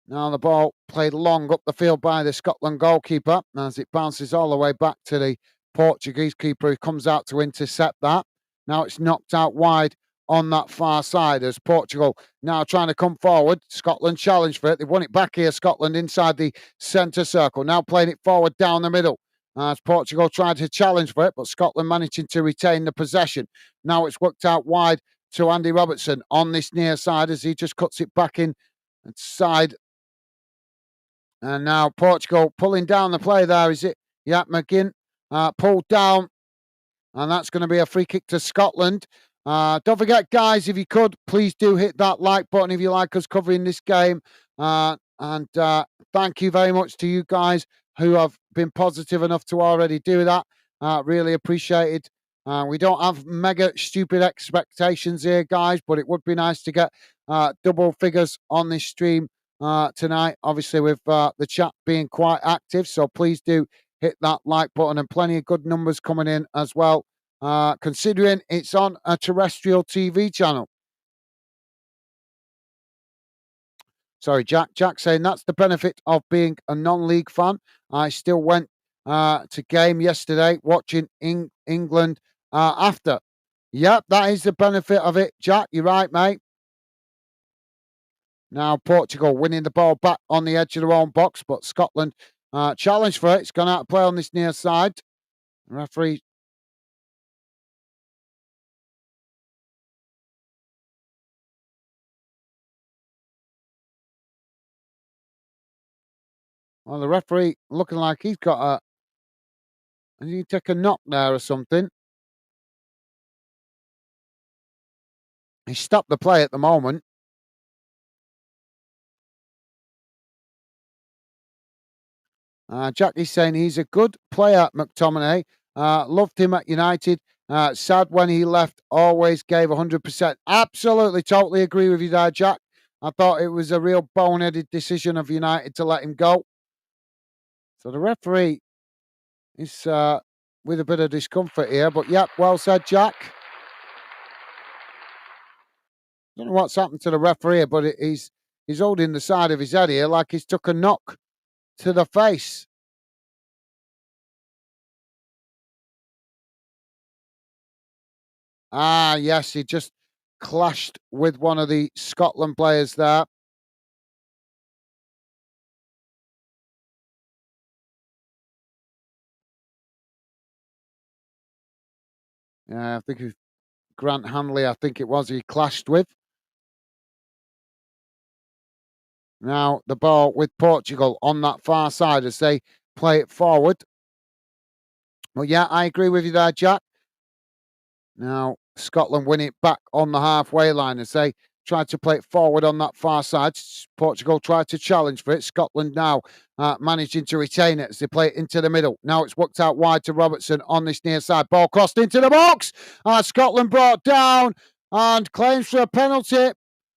Now the ball played long up the field by the Scotland goalkeeper as it bounces all the way back to the Portuguese keeper who comes out to intercept that. Now it's knocked out wide on that far side as Portugal now trying to come forward. Scotland challenge for it. They've won it back here, Scotland, inside the centre circle. Now playing it forward down the middle as Portugal tried to challenge for it, but Scotland managing to retain the possession. Now it's worked out wide to Andy Robertson on this near side as he just cuts it back inside. And now Portugal pulling down the play there. Is it? Yeah, McGinn pulled down. And that's going to be a free kick to Scotland. Don't forget, guys, if you could, please do hit that like button if you like us covering this game. And thank you very much to you guys who have been positive enough to already do that. Really appreciated. We don't have mega stupid expectations here, guys, but it would be nice to get double figures on this stream tonight, obviously with the chat being quite active. So please do hit that like button, and plenty of good numbers coming in as well, considering it's on a terrestrial TV channel. Sorry, Jack. Jack saying that's the benefit of being a non-league fan. I still went to game yesterday watching England after. Yep, that is the benefit of it, Jack. You're right, mate. Now Portugal winning the ball back on the edge of their own box, but Scotland challenge for it. It's gone out of play on this near side. Referee. Well, the referee looking like he's got a. Did he take a knock there or something? He stopped the play at the moment. Jack is saying he's a good player, McTominay. Loved him at United. Sad when he left, always gave 100%. Absolutely, totally agree with you there, Jack. I thought it was a real boneheaded decision of United to let him go. So the referee is with a bit of discomfort here, but yep, well said, Jack. Don't know what's happened to the referee, but he's holding the side of his head here like he's took a knock to the face. Yes, he just clashed with one of the Scotland players there. Yeah, I think it was Grant Hanley, I think it was, he clashed with. Now the ball with Portugal on that far side as they play it forward. Well, yeah, I agree with you there, Jack. Now Scotland win it back on the halfway line as they tried to play it forward on that far side. Portugal tried to challenge for it. Scotland now managing to retain it as they play it into the middle. Now it's worked out wide to Robertson on this near side. Ball crossed into the box. Scotland brought down and claims for a penalty.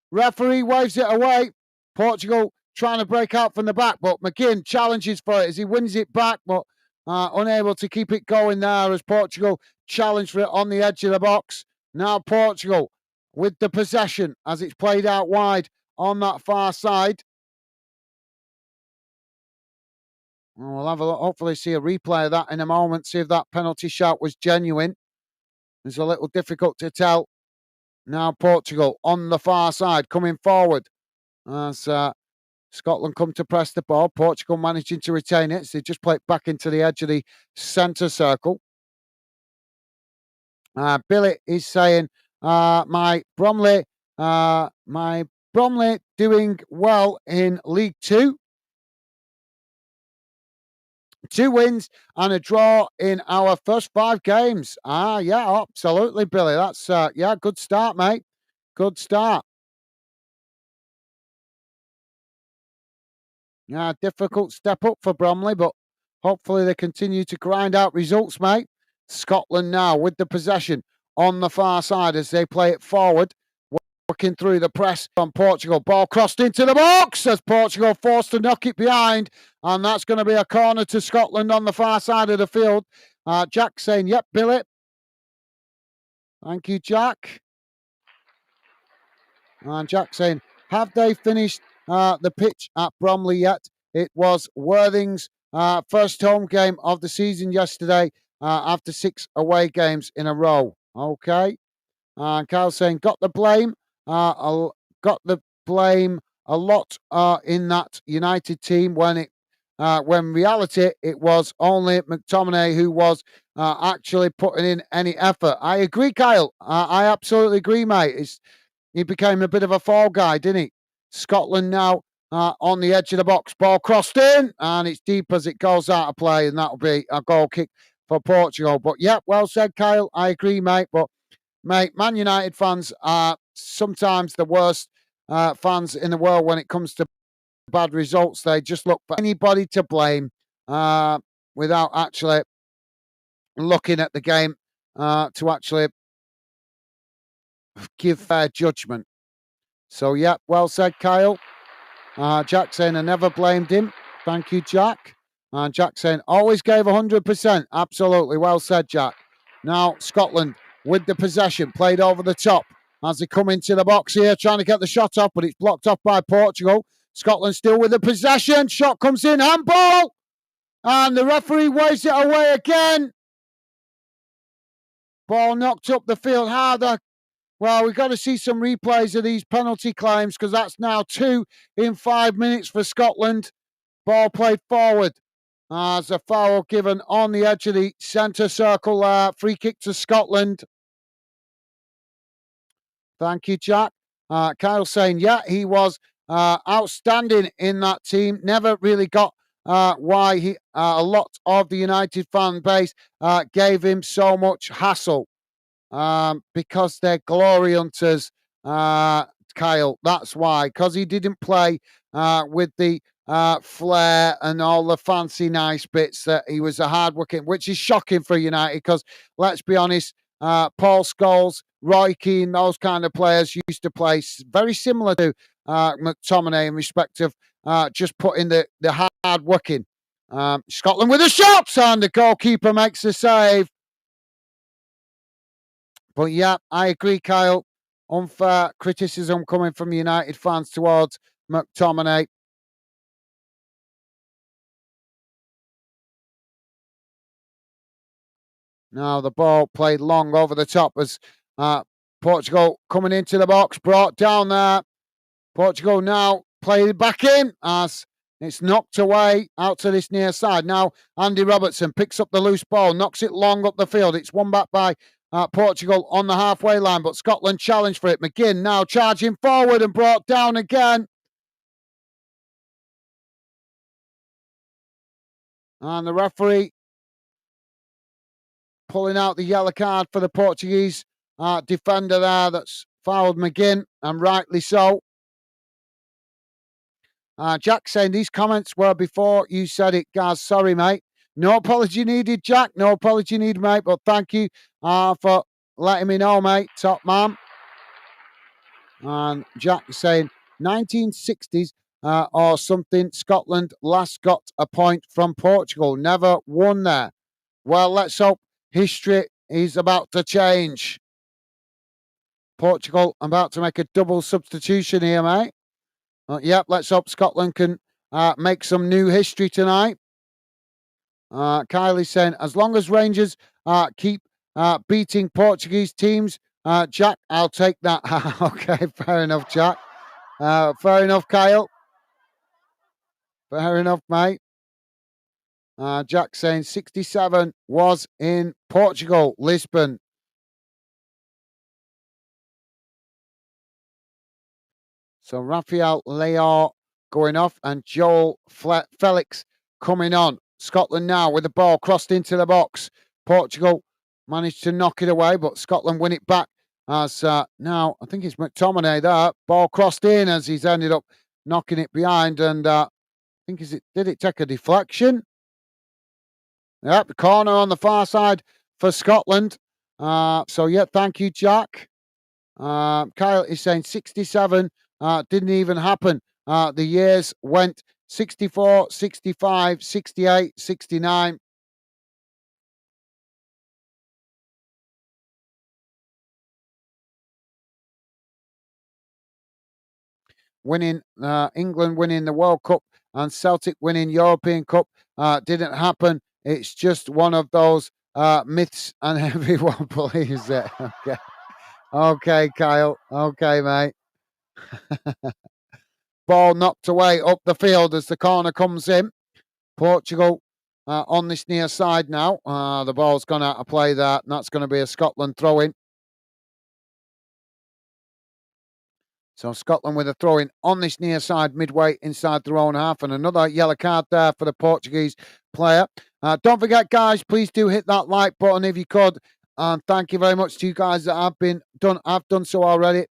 Referee waves it away. Portugal trying to break out from the back, but McGinn challenges for it as he wins it back, but unable to keep it going there as Portugal challenge for it on the edge of the box. Now Portugal with the possession as it's played out wide on that far side. We'll have a look, hopefully see a replay of that in a moment, see if that penalty shout was genuine. It's a little difficult to tell. Now Portugal on the far side coming forward as Scotland come to press the ball. Portugal managing to retain it. So they just play it back into the edge of the centre circle. Billy is saying, my Bromley doing well in League Two. 2 wins and a draw in our first 5 games. Yeah, absolutely, Billy. That's yeah, good start, mate. Good start. Yeah, difficult step up for Bromley, but hopefully they continue to grind out results, mate. Scotland now with the possession on the far side as they play it forward, working through the press on Portugal. Ball crossed into the box as Portugal forced to knock it behind, and that's going to be a corner to Scotland on the far side of the field. Jack saying, yep, Billy. Thank you, Jack. And Jack saying, have they finished the pitch at Bromley yet? It was Worthing's first home game of the season yesterday after 6 away games in a row. Okay. And Carl saying, got the blame a lot in that United team when reality it was only McTominay who was actually putting in any effort. I agree, Kyle. I absolutely agree, mate. He became a bit of a fall guy, didn't he? Scotland now on the edge of the box. Ball crossed in, and it's deep as it goes out of play, and that'll be a goal kick for Portugal. But yeah, well said, Kyle. I agree, mate. But mate, Man United fans are sometimes the worst fans in the world when it comes to bad results. They just look for anybody to blame without actually looking at the game to actually give fair judgment. So, yeah, well said, Kyle. Jack saying, I never blamed him. Thank you, Jack. And Jack saying, always gave 100%. Absolutely. Well said, Jack. Now, Scotland with the possession, played over the top as they come into the box here, trying to get the shot off, but it's blocked off by Portugal. Scotland still with the possession. Shot comes in, handball. And the referee waves it away again. Ball knocked up the field harder. Well, we've got to see some replays of these penalty claims because that's now 2 in 5 minutes for Scotland. Ball played forward. As a foul given on the edge of the centre circle. Free kick to Scotland. Thank you, Jack. Kyle saying, yeah, he was outstanding in that team. Never really got why a lot of the United fan base gave him so much hassle because they're glory hunters, Kyle. That's why, because he didn't play with the flair and all the fancy nice bits. That he was a hard working, which is shocking for United because let's be honest, Paul Scholes, Roy Keane, those kind of players used to play very similar to McTominay in respect of just putting the hard working. Scotland with a shot, and the goalkeeper makes the save. But yeah, I agree, Kyle. Unfair criticism coming from United fans towards McTominay. Now the ball played long over the top as Portugal coming into the box, brought down there. Portugal now played back in as it's knocked away out to this near side. Now Andy Robertson picks up the loose ball, knocks it long up the field. It's won back by Portugal on the halfway line, but Scotland challenged for it. McGinn now charging forward and brought down again. And the referee pulling out the yellow card for the Portuguese defender there that's fouled McGinn, and rightly so. Jack saying these comments were before you said it, Gaz. Sorry, mate. No apology needed, Jack. No apology needed, mate. But thank you for letting me know, mate. Top man. And Jack saying 1960s or something. Scotland last got a point from Portugal. Never won there. Well, let's hope history is about to change. Portugal about to make a double substitution here, mate. Yep, let's hope Scotland can make some new history tonight. Kylie's saying, as long as Rangers keep beating Portuguese teams, Jack, I'll take that. Okay, fair enough, Jack. Fair enough, Kyle. Fair enough, mate. Jack saying 67 was in Portugal, Lisbon. So Rafael Leao going off and Joel Felix coming on. Scotland now with the ball crossed into the box. Portugal managed to knock it away, but Scotland win it back as now I think it's McTominay there. Ball crossed in as he's ended up knocking it behind, and I think did it take a deflection? Yep, the corner on the far side for Scotland. So yeah, thank you, Jack. Kyle is saying 67 didn't even happen. The years went 64, 65, 68, 69. Winning England winning the World Cup and Celtic winning European Cup didn't happen. It's just one of those myths, and everyone believes it. Okay, okay, Kyle. Okay, mate. Ball knocked away up the field as the corner comes in. Portugal on this near side now. The ball's gone out of play there, and that's going to be a Scotland throw-in. So Scotland with a throw-in on this near side, midway inside their own half, and another yellow card there for the Portuguese player. Don't forget, guys, please do hit that like button if you could. And thank you very much to you guys that have done so already.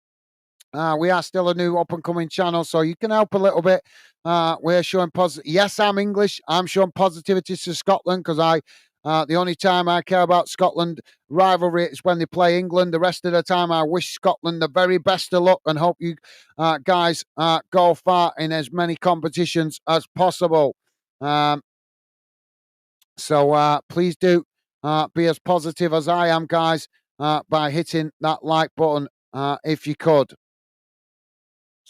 We are still a new up-and-coming channel, so you can help a little bit. We're showing positive. Yes, I'm English. I'm showing positivity to Scotland because the only time I care about Scotland rivalry is when they play England. The rest of the time, I wish Scotland the very best of luck and hope you guys go far in as many competitions as possible. So please do be as positive as I am, guys, by hitting that like button if you could.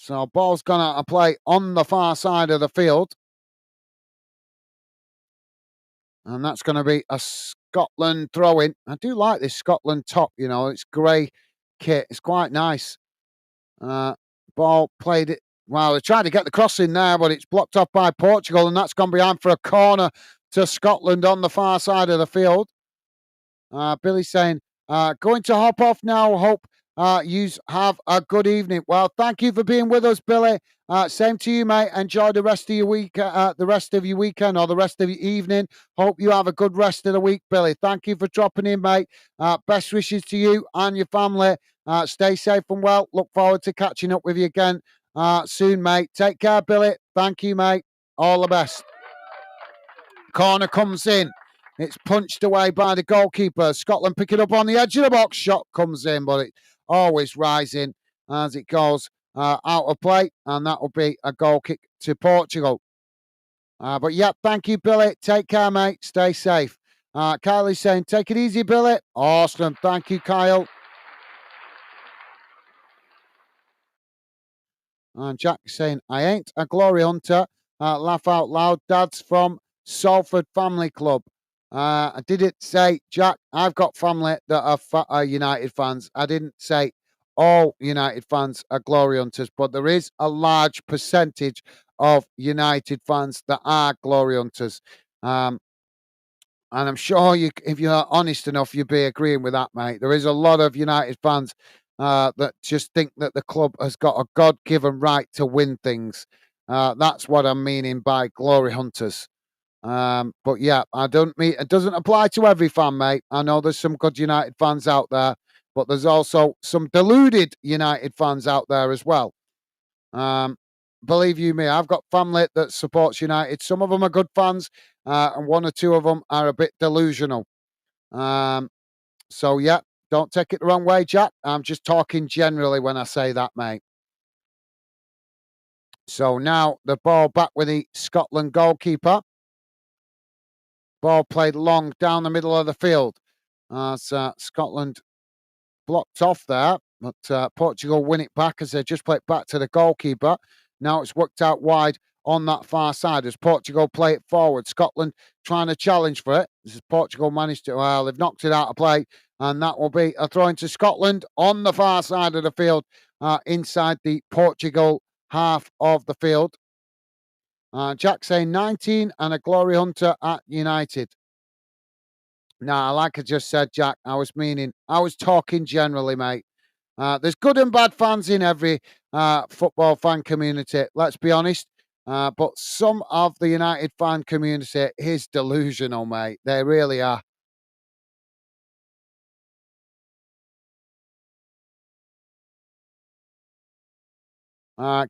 So ball's gone out of play on the far side of the field. And that's going to be a Scotland throw-in. I do like this Scotland top, it's grey kit. It's quite nice. Ball played it. Wow, they tried to get the cross in there, but it's blocked off by Portugal, and that's gone behind for a corner to Scotland on the far side of the field. Billy's saying, going to hop off now. Hope you have a good evening. Well, thank you for being with us, Billy. Same to you, mate. Enjoy the rest of your week, the rest of your weekend, or the rest of your evening. Hope you have a good rest of the week, Billy. Thank you for dropping in, mate. Best wishes to you and your family. Stay safe and well. Look forward to catching up with you again soon, mate. Take care, Billy. Thank you, mate. All the best. Corner comes in. It's punched away by the goalkeeper. Scotland pick it up on the edge of the box. Shot comes in, but it's always rising as it goes out of play. And that will be a goal kick to Portugal. But yeah, thank you, Billy. Take care, mate. Stay safe. Kylie's saying, take it easy, Billy. Awesome. Thank you, Kyle. And Jack saying, I ain't a glory hunter. Laugh out loud. Dad's from Salford Family Club. I didn't say, Jack, I've got family that are United fans. I didn't say all United fans are glory hunters, but there is a large percentage of United fans that are glory hunters. And I'm sure you, if you're honest enough, you'd be agreeing with that, mate. There is a lot of United fans that just think that the club has got a God-given right to win things. That's what I'm meaning by glory hunters. But yeah, I don't mean it doesn't apply to every fan, mate. I know there's some good United fans out there, but there's also some deluded United fans out there as well. Um, Believe you me, I've got family that supports United. Some of them are good fans, and one or two of them are a bit delusional. Um, so yeah, don't take it the wrong way, Jack. I'm just talking generally when I say that, mate. So now the ball back with the Scotland goalkeeper. Ball played long down the middle of the field. So Scotland blocked off there, but Portugal win it back as they just play it back to the goalkeeper. Now it's worked out wide on that far side as Portugal play it forward. Scotland trying to challenge for it. This is Portugal managed to, well, they've knocked it out of play, and that will be a throw into Scotland on the far side of the field, inside the Portugal half of the field. Jack saying 19 and a glory hunter at United. Nah, like I just said, Jack, I was talking generally, mate. There's good and bad fans in every football fan community, let's be honest. But some of the United fan community is delusional, mate. They really are.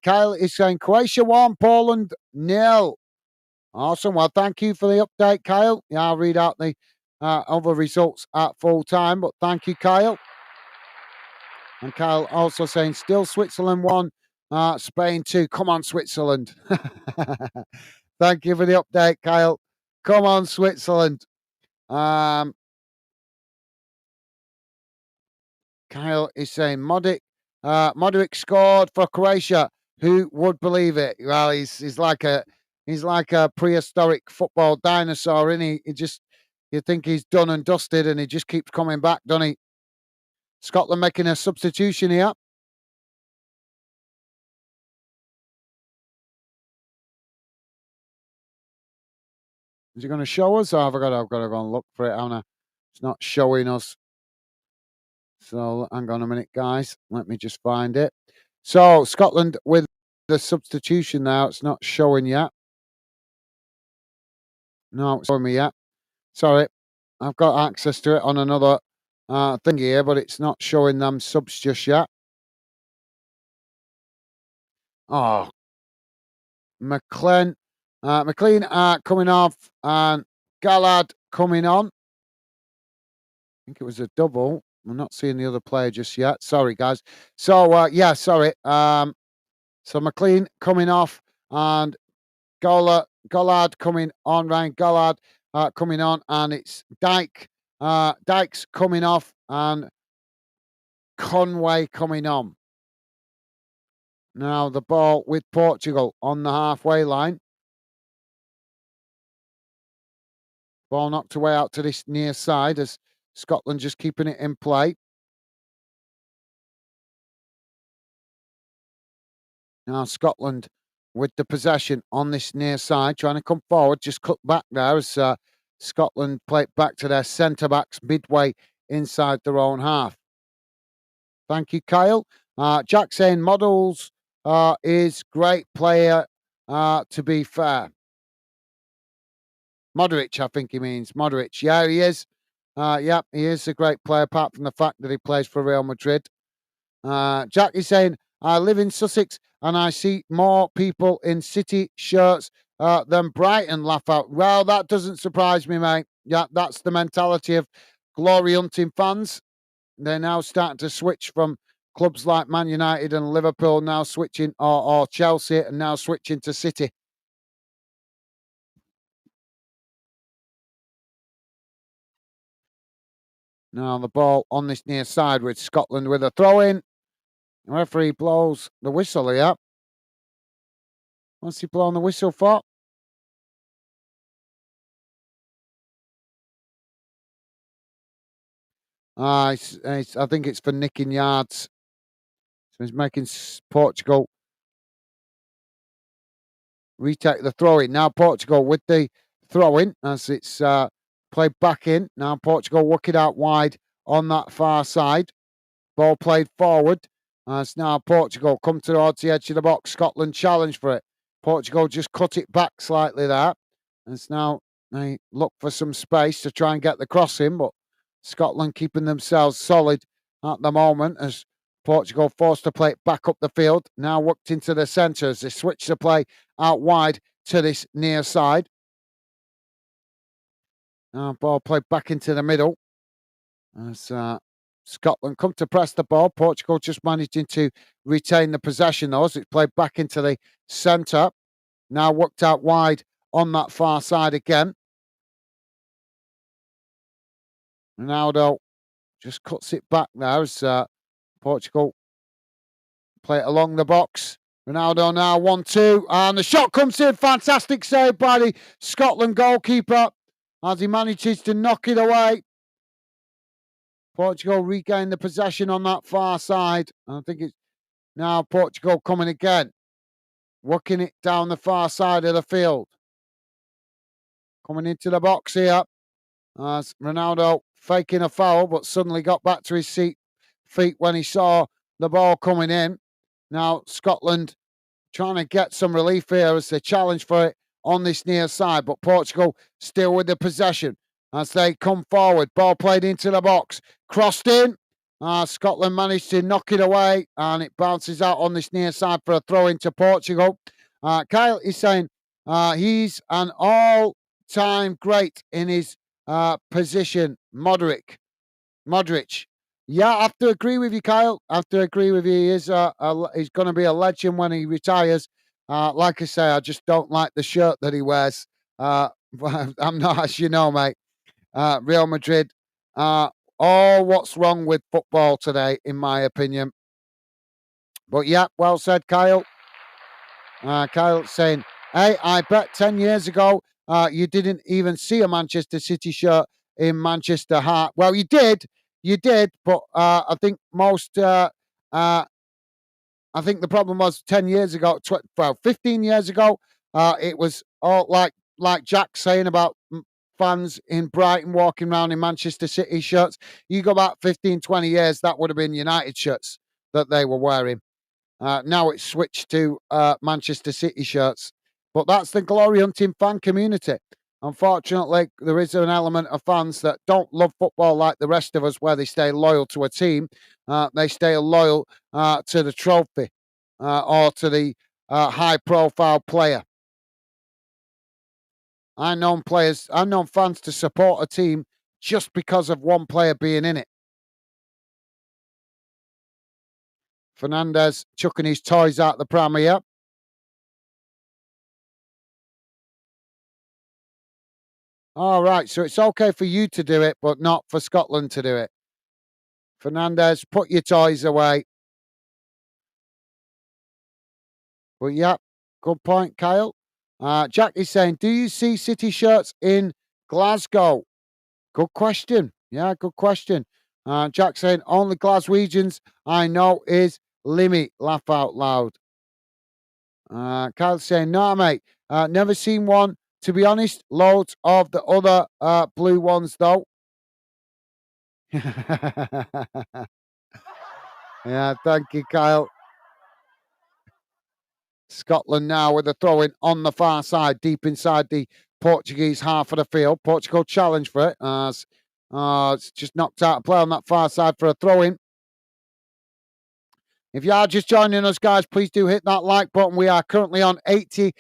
Kyle is saying Croatia 1, Poland nil. Awesome. Well, thank you for the update, Kyle. Yeah, I'll read out the other results at full time, but thank you, Kyle. And Kyle also saying still Switzerland 1, Spain 2. Come on, Switzerland. Thank you for the update, Kyle. Come on, Switzerland. Kyle is saying Modric scored for Croatia. Who would believe it? Well, he's like a prehistoric football dinosaur, isn't he? You think he's done and dusted, and he just keeps coming back, doesn't he? Scotland making a substitution here. Is he going to show us? Or I've got to go and look for it, haven't I? It's not showing us. So hang on a minute, guys. Let me just find it. So Scotland with the substitution now. It's not showing yet. No, it's showing me yet. Sorry, I've got access to it on another thing here, but it's not showing them subs just yet. Oh, McLean coming off and Gallard coming on. I think it was a double. I'm not seeing the other player just yet. Sorry, guys. So yeah, sorry. So McLean coming off and Gollard coming on. Ryan Gollard coming on, and it's Dykes coming off and Conway coming on. Now the ball with Portugal on the halfway line. Ball knocked away out to this near side as Scotland just keeping it in play. Now Scotland with the possession on this near side, trying to come forward, just cut back there as Scotland play it back to their centre backs midway inside their own half. Thank you, Kyle. Jack saying Models is great player, to be fair. Modric, I think he means. Modric. Yeah, he is. Yeah, he is a great player, apart from the fact that he plays for Real Madrid. Jack is saying, I live in Sussex and I see more people in City shirts than Brighton. Laugh out. Well, that doesn't surprise me, mate. Yeah, that's the mentality of glory hunting fans. They're now starting to switch from clubs like Man United and Liverpool, now switching, or Chelsea, and now switching to City. Now the ball on this near side with Scotland with a throw in. The referee blows the whistle here. What's he blowing the whistle for? I think it's for nicking yards. So he's making Portugal retake the throw in. Now Portugal with the throw in as it's played back in. Now Portugal work it out wide on that far side. Ball played forward. As now Portugal come towards the edge of the box. Scotland challenge for it. Portugal just cut it back slightly there. As now they look for some space to try and get the cross in, but Scotland keeping themselves solid at the moment as Portugal forced to play it back up the field. Now worked into the centre as they switch the play out wide to this near side. Now ball played back into the middle as Scotland come to press the ball. Portugal just managing to retain the possession though as it's played back into the centre. Now worked out wide on that far side again. Ronaldo just cuts it back there as Portugal play it along the box. Ronaldo now 1-2 and the shot comes in. Fantastic save by the Scotland goalkeeper as he manages to knock it away. Portugal regain the possession on that far side. I think it's now Portugal coming again, working it down the far side of the field. Coming into the box here as Ronaldo faking a foul, but suddenly got back to his feet when he saw the ball coming in. Now Scotland trying to get some relief here as they challenge for it on this near side, but Portugal still with the possession as they come forward. Ball played into the box, crossed in. Scotland managed to knock it away and it bounces out on this near side for a throw into Portugal. Kyle is saying he's an all-time great in his position, Modric. Yeah, I have to agree with you, Kyle. I have to agree with you. He is he's going to be a legend when he retires. Like I say, I just don't like the shirt that he wears. I'm not, as you know, mate. Real Madrid. What's wrong with football today, in my opinion. But yeah, well said, Kyle. Kyle saying, hey, I bet 10 years ago you didn't even see a Manchester City shirt in Manchester Heart. Well, you did, but I think I think the problem was 10 years ago, 15 years ago, it was all like Jack saying about fans in Brighton walking around in Manchester City shirts. You go back 15, 20 years, that would have been United shirts that they were wearing. Now it's switched to Manchester City shirts. But that's the glory hunting fan community. Unfortunately, there is an element of fans that don't love football like the rest of us, where they stay loyal to a team. They stay loyal to the trophy or to the high-profile player. I've known fans to support a team just because of one player being in it. Fernandez chucking his toys out the pram here. All right, so it's okay for you to do it, but not for Scotland to do it. Fernandez, put your toys away. But yeah, good point, Kyle. Jack is saying, do you see City shirts in Glasgow? Good question. Yeah, good question. Jack saying, only Glaswegians I know is Limmy. Laugh out loud. Kyle's saying, no, mate. Never seen one. To be honest, loads of the other blue ones, though. Yeah, thank you, Kyle. Scotland now with a throw in on the far side, deep inside the Portuguese half of the field. Portugal challenge for it. It's just knocked out a play on that far side for a throw in. If you are just joining us, guys, please do hit that like button. We are currently on 80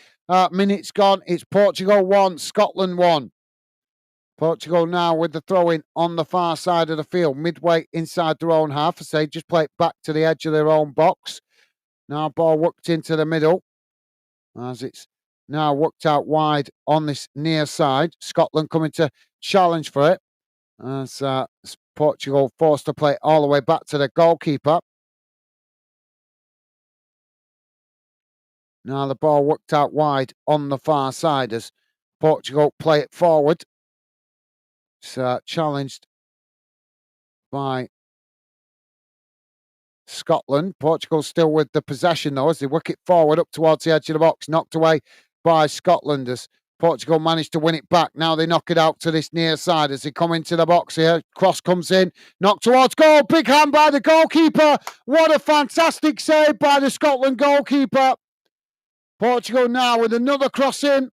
minutes gone. It's Portugal 1, Scotland 1. Portugal now with the throw in on the far side of the field, midway inside their own half. I say just play it back to the edge of their own box. Now ball worked into the middle as it's now worked out wide on this near side. Scotland coming to challenge for it as Portugal forced to play all the way back to the goalkeeper. Now the ball worked out wide on the far side as Portugal play it forward. It's challenged by Scotland. Portugal still with the possession though as they work it forward up towards the edge of the box. Knocked away by Scotland as Portugal managed to win it back. Now they knock it out to this near side as they come into the box here. Cross comes in, knocked towards goal. Big hand by the goalkeeper. What a fantastic save by the Scotland goalkeeper. Portugal now with another cross in.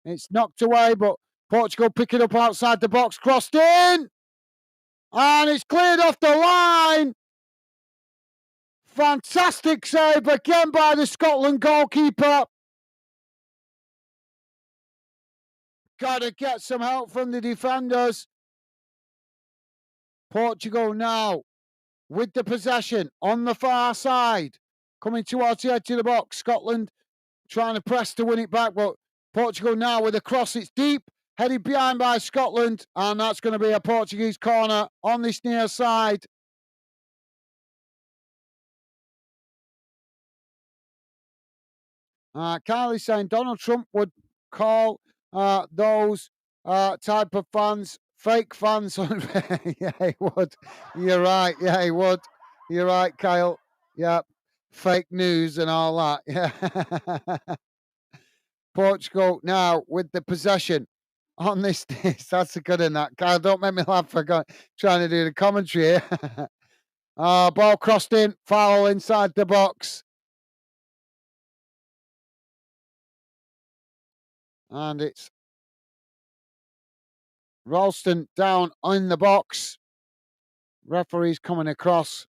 It's knocked away, but Portugal pick it up outside the box. Crossed in. And it's cleared off the line. Fantastic save again by the Scotland goalkeeper. Got to get some help from the defenders. Portugal now with the possession on the far side. Coming towards the edge of the box. Scotland trying to press to win it back, but Portugal now with a cross. It's deep, headed behind by Scotland, and that's going to be a Portuguese corner on this near side. Kylie's saying Donald Trump would call those type of fans fake fans. Yeah, he would. You're right. Yeah, he would. You're right, Kyle. Yeah, fake news and all that. Yeah. Portugal now with the possession on this. That's a good in that. Kyle, don't make me laugh for trying to do the commentary here. Ball crossed in, foul inside the box. And it's Ralston down in the box. Referee's coming across.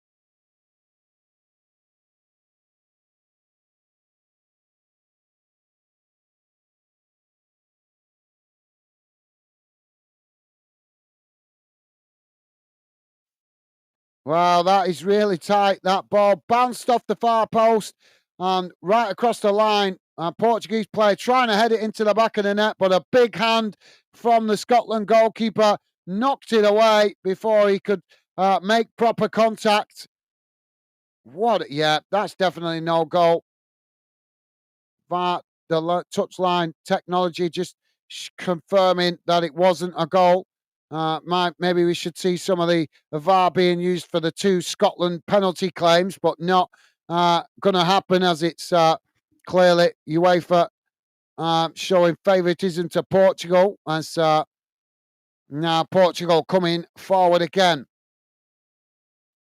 Wow, that is really tight. That ball bounced off the far post and right across the line. Portuguese player trying to head it into the back of the net, but a big hand from the Scotland goalkeeper knocked it away before he could make proper contact. Yeah, that's definitely no goal. But the touchline technology just confirming that it wasn't a goal. Maybe we should see some of the VAR being used for the two Scotland penalty claims, but not going to happen as it's clearly UEFA showing favouritism to Portugal as now Portugal coming forward again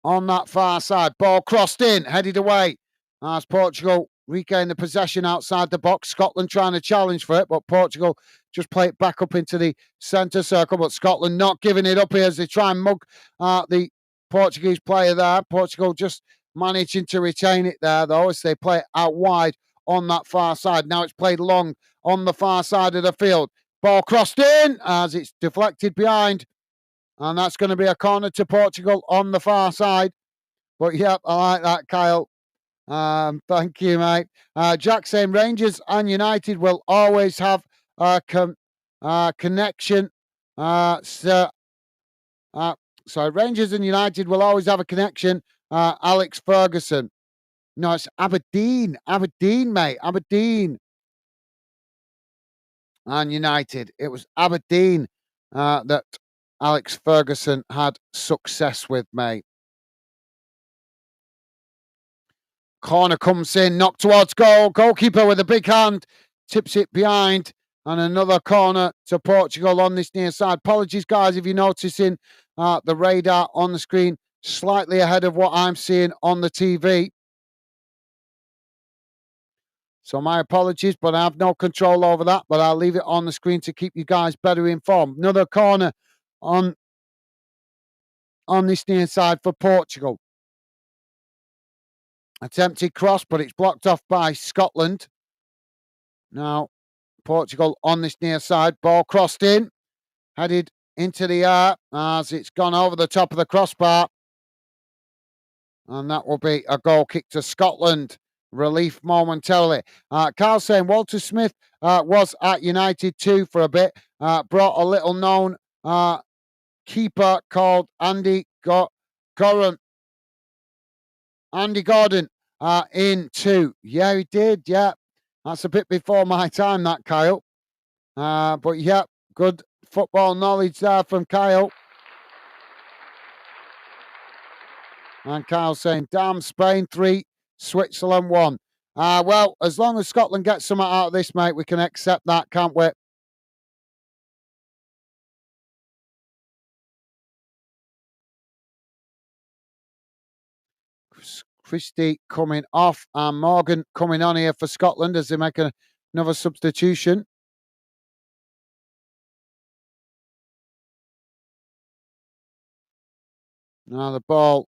on that far side. Ball crossed in, headed away as Portugal regain the possession outside the box. Scotland trying to challenge for it, but Portugal just play it back up into the centre circle. But Scotland not giving it up here as they try and mug the Portuguese player there. Portugal just managing to retain it there, though, as they play it out wide on that far side. Now it's played long on the far side of the field. Ball crossed in as it's deflected behind. And that's going to be a corner to Portugal on the far side. But, yep, I like that, Kyle. Thank you, mate. Jack saying Rangers and United will always have a connection. Sorry, Rangers and United will always have a connection. Alex Ferguson. No, it's Aberdeen. Aberdeen, mate. Aberdeen and United. It was Aberdeen that Alex Ferguson had success with, mate. Corner comes in, knocked towards goal. Goalkeeper with a big hand tips it behind. And another corner to Portugal on this near side. Apologies, guys, if you're noticing the radar on the screen slightly ahead of what I'm seeing on the TV. So my apologies, but I have no control over that. But I'll leave it on the screen to keep you guys better informed. Another corner on this near side for Portugal. Attempted cross, but it's blocked off by Scotland. Now, Portugal on this near side. Ball crossed in, headed into the air as it's gone over the top of the crossbar. And that will be a goal kick to Scotland. Relief momentarily. Carl saying Walter Smith was at United too for a bit. Brought a little known keeper called Andy Gordon in too. Yeah, he did. Yeah, that's a bit before my time, that Kyle. But yeah, good football knowledge there from Kyle. And Kyle saying, damn, Spain 3, Switzerland 1. Well, as long as Scotland gets something out of this, mate, we can accept that, can't we? Christie coming off and Morgan coming on here for Scotland as they make another substitution. Now the ball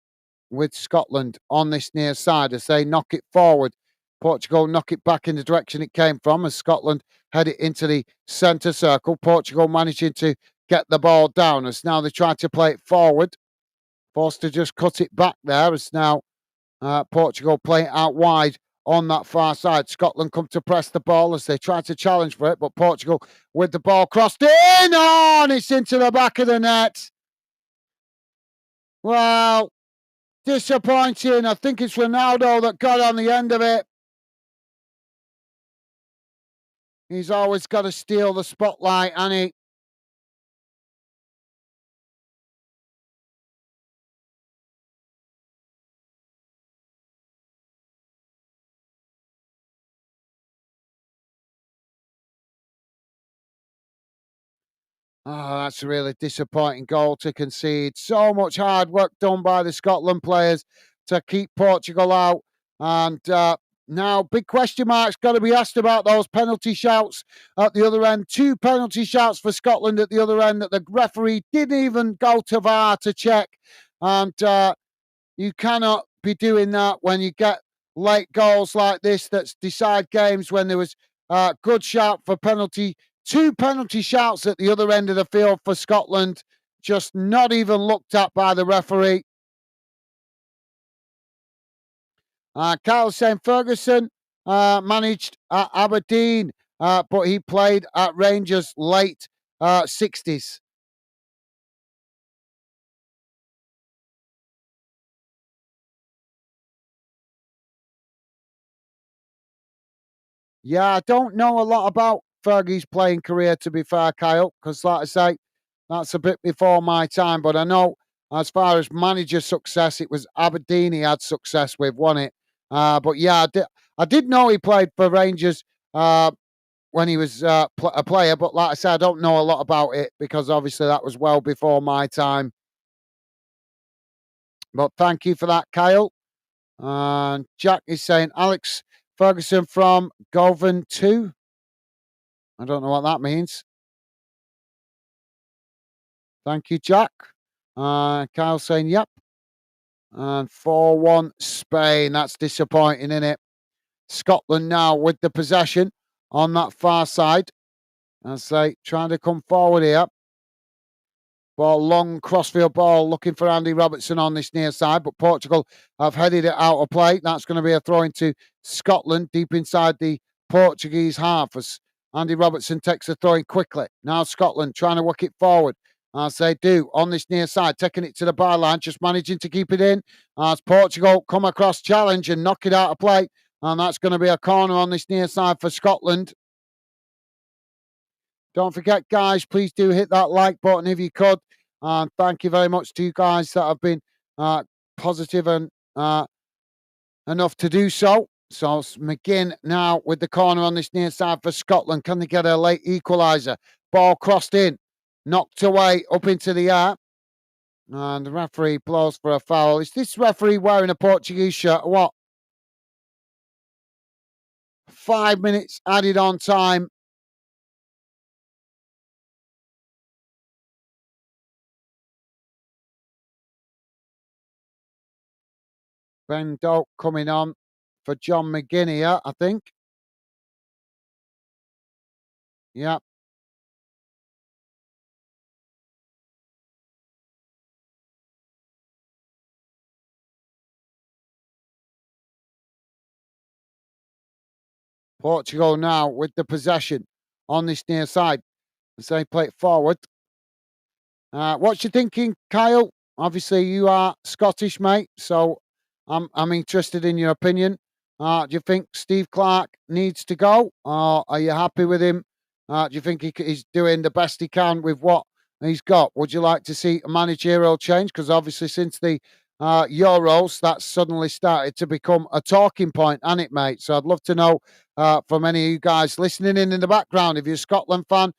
with Scotland on this near side as they knock it forward. Portugal knock it back in the direction it came from as Scotland head it into the centre circle. Portugal managing to get the ball down as now they try to play it forward. Forced to just cut it back there as now Portugal play it out wide on that far side. Scotland come to press the ball as they try to challenge for it, but Portugal with the ball crossed in. Oh, and it's into the back of the net. Well, disappointing. I think it's Ronaldo that got on the end of it. He's always got to steal the spotlight, and he. Oh, that's a really disappointing goal to concede. So much hard work done by the Scotland players to keep Portugal out. And now, big question marks got to be asked about those penalty shouts at the other end. 2 penalty shouts for Scotland at the other end that the referee didn't even go to VAR to check. And you cannot be doing that when you get late goals like this that decide games when there was good shout for penalty. 2 penalty shouts at the other end of the field for Scotland, just not even looked at by the referee. Carl saying Ferguson managed at Aberdeen, but he played at Rangers late 60s. Yeah, I don't know a lot about Fergie's playing career, to be fair, Kyle, because, like I say, that's a bit before my time. But I know as far as manager success, it was Aberdeen he had success with, wasn't it? But yeah, I did know he played for Rangers when he was a player. But like I said, I don't know a lot about it because obviously that was well before my time. But thank you for that, Kyle. And Jack is saying Alex Ferguson from Govan 2. I don't know what that means. Thank you, Jack. Kyle saying, yep. And 4-1 Spain. That's disappointing, isn't it? Scotland now with the possession on that far side as they trying to come forward here. Ball, long crossfield ball, looking for Andy Robertson on this near side, but Portugal have headed it out of play. That's going to be a throw into Scotland deep inside the Portuguese half as Andy Robertson takes the throw in quickly. Now Scotland trying to work it forward as they do on this near side, taking it to the byline, just managing to keep it in as Portugal come across challenge and knock it out of play. And that's going to be a corner on this near side for Scotland. Don't forget, guys, please do hit that like button if you could. And thank you very much to you guys that have been positive and enough to do so. So McGinn now with the corner on this near side for Scotland. Can they get a late equaliser? Ball crossed in, knocked away up into the air. And the referee blows for a foul. Is this referee wearing a Portuguese shirt or what? 5 minutes added on time. Ben Doak coming on for John McGinn here, I think. Yeah. Portugal now with the possession on this near side as they play it forward. What's you thinking, Kyle? Obviously, you are Scottish, mate, so I'm interested in your opinion. Do you think Steve Clarke needs to go, or are you happy with him? Do you think he's doing the best he can with what he's got? Would you like to see a managerial change? Because obviously, since the Euros, that's suddenly started to become a talking point, hasn't it, mate? So I'd love to know from any of you guys listening in the background. If you're a Scotland fan,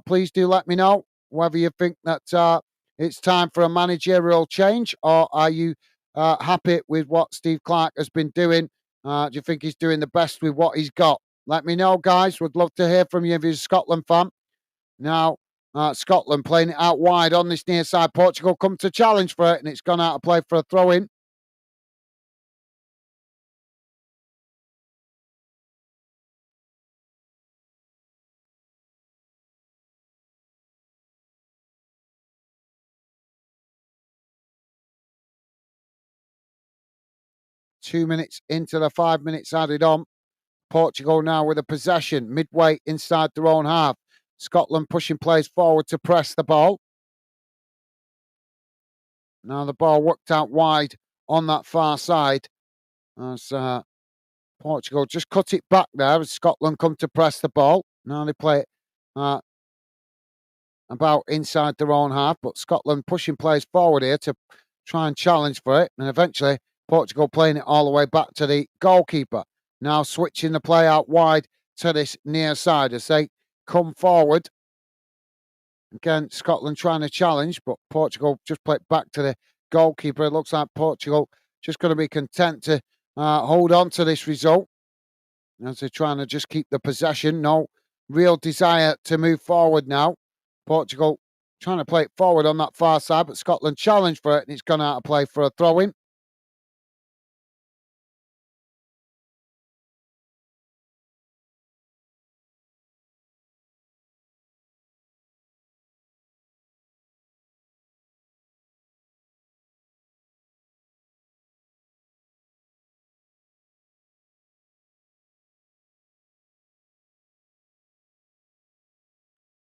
please do let me know whether you think that it's time for a managerial change, or are you happy with what Steve Clarke has been doing? Do you think he's doing the best with what he's got? Let me know, guys. Would love to hear from you if you're a Scotland fan. Now, Scotland playing it out wide on this near side. Portugal come to challenge for it, and it's gone out of play for a throw in. Two minutes into the 5 minutes added on. Portugal now with a possession midway inside their own half. Scotland pushing players forward to press the ball. Now the ball worked out wide on that far side as Portugal just cut it back there as Scotland come to press the ball. Now they play it about inside their own half, but Scotland pushing players forward here to try and challenge for it. And eventually Portugal playing it all the way back to the goalkeeper. Now switching the play out wide to this near side as they come forward. Again, Scotland trying to challenge, but Portugal just play it back to the goalkeeper. It looks like Portugal just going to be content to hold on to this result as they're trying to just keep the possession. No real desire to move forward now. Portugal trying to play it forward on that far side, but Scotland challenged for it and it's gone out of play for a throw in.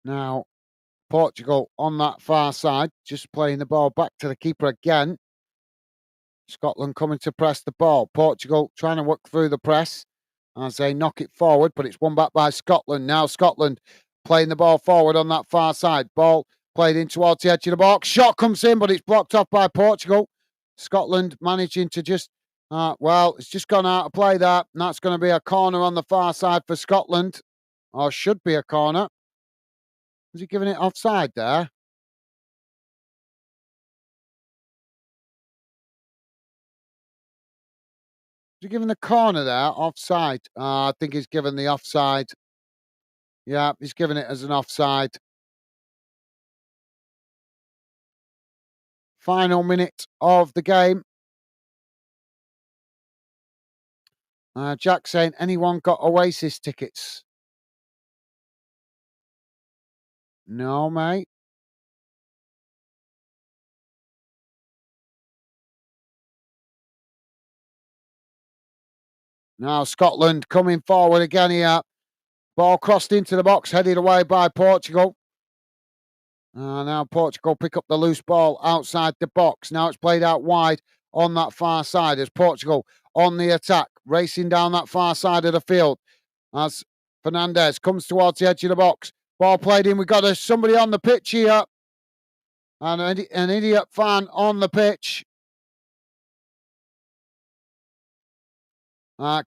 Now, Portugal on that far side, just playing the ball back to the keeper again. Scotland coming to press the ball. Portugal trying to work through the press as they knock it forward, but it's won back by Scotland. Now Scotland playing the ball forward on that far side. Ball played in towards the edge of the box. Shot comes in, but it's blocked off by Portugal. Scotland managing to just, it's just gone out of play there. And that's going to be a corner on the far side for Scotland, or should be a corner. Was he giving it offside there? Is he giving the corner there offside? I think he's given the offside. Yeah, he's giving it as an offside. Final minute of the game. Jack saying, anyone got Oasis tickets? No, mate. Now Scotland coming forward again here. Ball crossed into the box, headed away by Portugal. Now Portugal pick up the loose ball outside the box. Now it's played out wide on that far side as Portugal on the attack, racing down that far side of the field as Fernandez comes towards the edge of the box. Ball played in. We've got somebody on the pitch here. And an idiot fan on the pitch.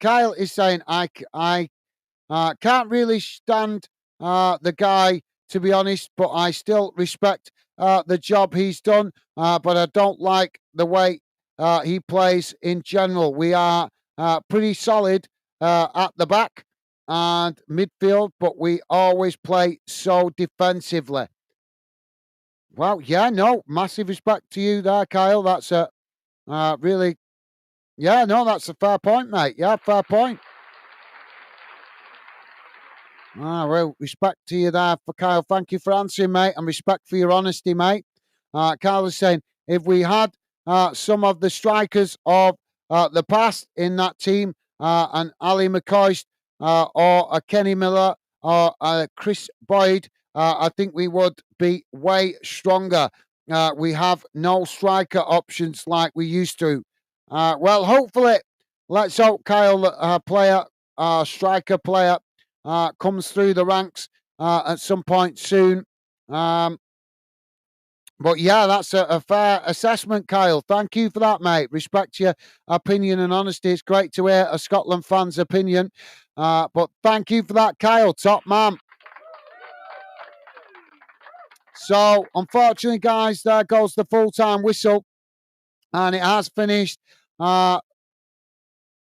Kyle is saying, I can't really stand the guy, to be honest, but I still respect the job he's done. But I don't like the way he plays in general. We are pretty solid at the back and midfield, but we always play so defensively. Well, yeah, no, massive respect to you there, Kyle. That's a really, yeah, no, that's a fair point, mate. Yeah, fair point. Well, respect to you there for Kyle. Thank you for answering, mate, and respect for your honesty, mate. Kyle is saying if we had some of the strikers of the past in that team, and Ali McCoist or a Kenny Miller or Chris Boyd, I think we would be way stronger. We have no striker options like we used to. Well, hopefully, let's hope Kyle, striker player, comes through the ranks at some point soon. Um, but yeah, that's a fair assessment, Kyle. Thank you for that, mate. Respect your opinion and honesty. It's great to hear a Scotland fan's opinion. But thank you for that, Kyle. Top man. So, unfortunately, guys, there goes the full-time whistle. And it has finished.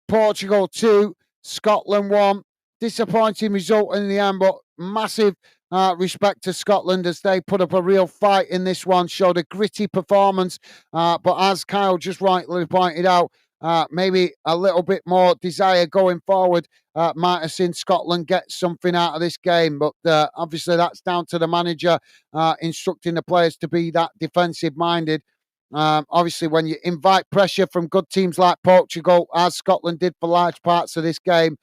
Portugal 2, Scotland 1. Disappointing result in the end, but massive respect to Scotland as they put up a real fight in this one, showed a gritty performance. But as Kyle just rightly pointed out, maybe a little bit more desire going forward might have seen Scotland get something out of this game. But obviously, that's down to the manager instructing the players to be that defensive minded. Obviously, when you invite pressure from good teams like Portugal, as Scotland did for large parts of this game,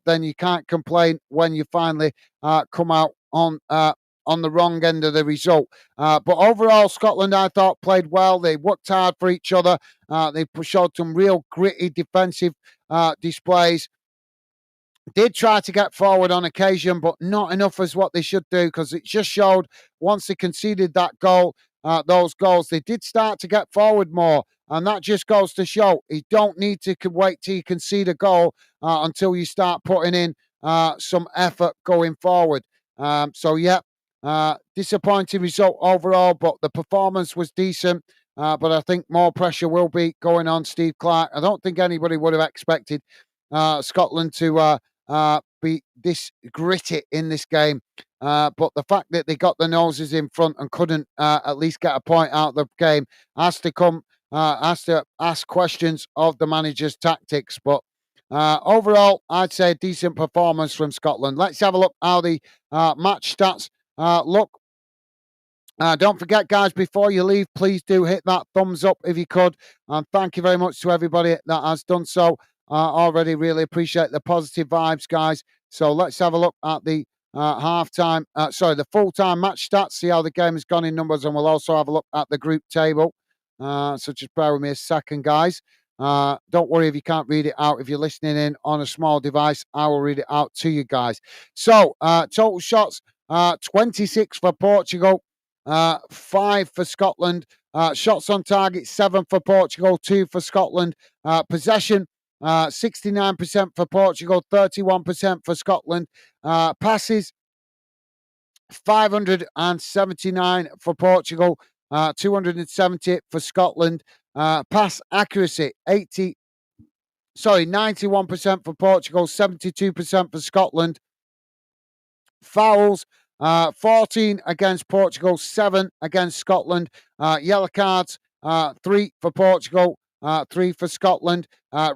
then you can't complain when you finally come out on the wrong end of the result. But overall, Scotland, I thought, played well. They worked hard for each other. They showed some real gritty defensive displays. Did try to get forward on occasion, but not enough as what they should do, because it just showed once they conceded that goal, those goals, they did start to get forward more. And that just goes to show you don't need to wait till you concede a goal until you start putting in some effort going forward. So, yeah, disappointing result overall, but the performance was decent. But I think more pressure will be going on Steve Clarke. I don't think anybody would have expected Scotland to be this gritty in this game. But the fact that they got the noses in front and couldn't at least get a point out of the game has to ask questions of the manager's tactics. But overall, I'd say a decent performance from Scotland. Let's have a look how the match stats look. Don't forget, guys, before you leave, please do hit that thumbs up if you could. And thank you very much to everybody that has done so already. Really appreciate the positive vibes, guys. So let's have a look at the the full-time match stats, see how the game has gone in numbers, and we'll also have a look at the group table. So just bear with me a second, guys. Don't worry if you can't read it out. If you're listening in on a small device, I will read it out to you guys. So total shots, 26 for Portugal, 5 for Scotland. Shots on target, 7 for Portugal, 2 for Scotland. Possession, 69% for Portugal, 31% for Scotland. Passes, 579 for Portugal, 270 for Scotland. Pass accuracy, 91% for Portugal, 72% for Scotland. Fouls, 14 against Portugal, 7 against Scotland. Yellow cards, 3 for Portugal, 3 for Scotland.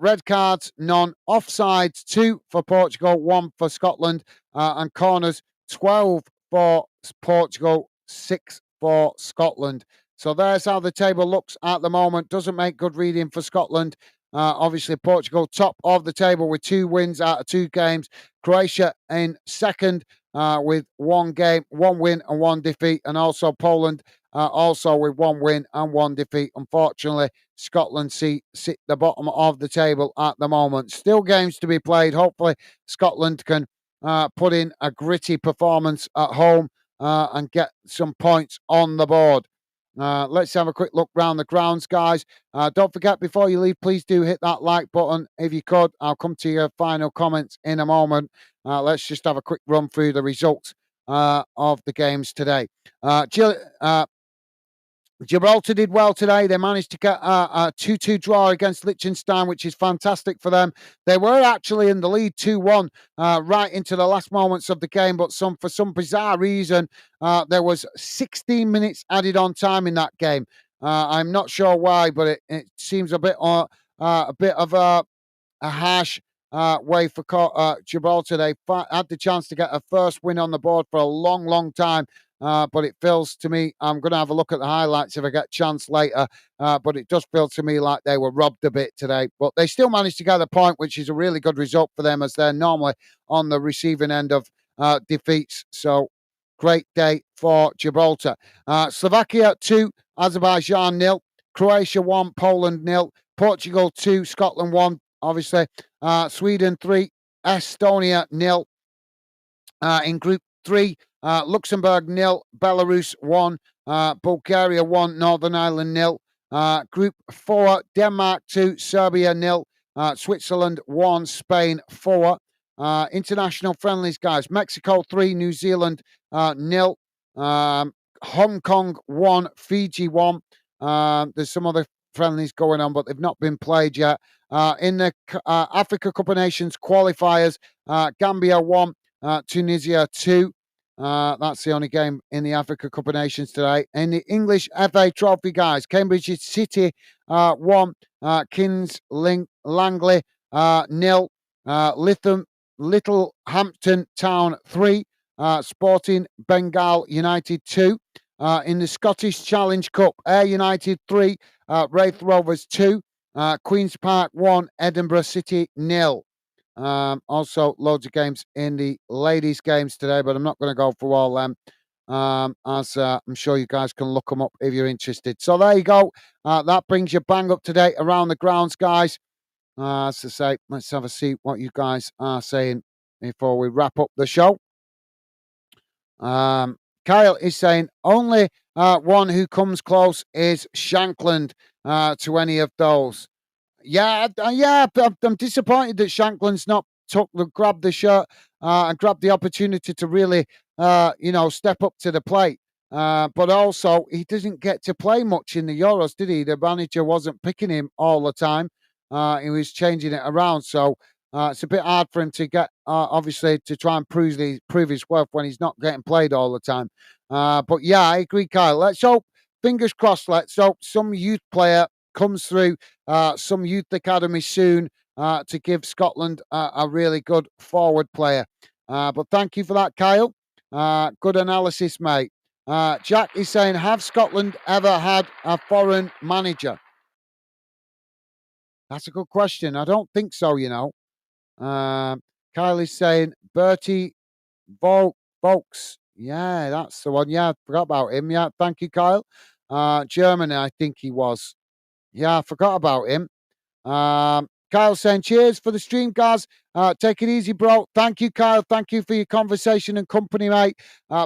Red cards, none. Offsides, 2 for Portugal, 1 for Scotland. And corners, 12 for Portugal, 6 for Scotland. So there's how the table looks at the moment. Doesn't make good reading for Scotland. Obviously, Portugal top of the table with 2 wins out of 2 games. Croatia in second with 1 win and 1 defeat. And also Poland also with 1 win and 1 defeat. Unfortunately, Scotland sit the bottom of the table at the moment. Still games to be played. Hopefully, Scotland can put in a gritty performance at home and get some points on the board. Let's have a quick look round the grounds, guys. Don't forget, before you leave, please do hit that like button if you could. I'll come to your final comments in a moment. Let's just have a quick run through the results of the games today. Gibraltar did well today. They managed to get a 2-2 draw against Liechtenstein, which is fantastic for them. They were actually in the lead 2-1 right into the last moments of the game, but for some bizarre reason, there was 16 minutes added on time in that game. I'm not sure why, but it seems a bit of a harsh way for Gibraltar. They had the chance to get a first win on the board for a long, long time. But it feels to me, I'm going to have a look at the highlights if I get a chance later. But it does feel to me like they were robbed a bit today. But they still managed to get a point, which is a really good result for them, as they're normally on the receiving end of defeats. So great day for Gibraltar. Slovakia 2, Azerbaijan 0, Croatia 1, Poland 0, Portugal 2, Scotland 1, obviously. Sweden 3, Estonia 0. In Group 3, Luxembourg 0, Belarus 1, Bulgaria 1, Northern Ireland 0. Group 4, Denmark 2, Serbia 0, Switzerland 1, Spain 4. International friendlies, guys. Mexico 3, New Zealand 0. Hong Kong 1, Fiji 1. There's some other friendlies going on, but they've not been played yet. In the Africa Cup of Nations qualifiers, Gambia 1, Tunisia 2. That's the only game in the Africa Cup of Nations today. In the English FA Trophy, guys, Cambridge City 1, Kings Langley 0, Littlehampton Town 3, Sporting Bengal United 2. In the Scottish Challenge Cup, Ayr United 3, Wraith Rovers 2, Queen's Park 1, Edinburgh City 0. Also, loads of games in the ladies' games today, but I'm not going to go through all them, as I'm sure you guys can look them up if you're interested. So there you go. That brings you bang up to date around the grounds, guys. As I say, let's have a see what you guys are saying before we wrap up the show. Kyle is saying only one who comes close is Shankland to any of those. Yeah, I'm disappointed that Shankland's not grabbed the shirt and grabbed the opportunity to really, step up to the plate. But also, he doesn't get to play much in the Euros, did he? The manager wasn't picking him all the time. He was changing it around. So it's a bit hard for him to get, obviously, to try and prove his worth when he's not getting played all the time. But yeah, I agree, Kyle. Let's hope, fingers crossed, let's hope some youth player comes through some youth academy soon to give Scotland a really good forward player. But thank you for that, Kyle. Good analysis, mate. Jack is saying, have Scotland ever had a foreign manager? That's a good question. I don't think so, Kyle is saying, Bertie Volks. Yeah, that's the one. Yeah, I forgot about him. Yeah, thank you, Kyle. Germany, I think he was. Yeah, I forgot about him. Kyle saying, cheers for the stream, guys. Take it easy, bro. Thank you, Kyle. Thank you for your conversation and company, mate.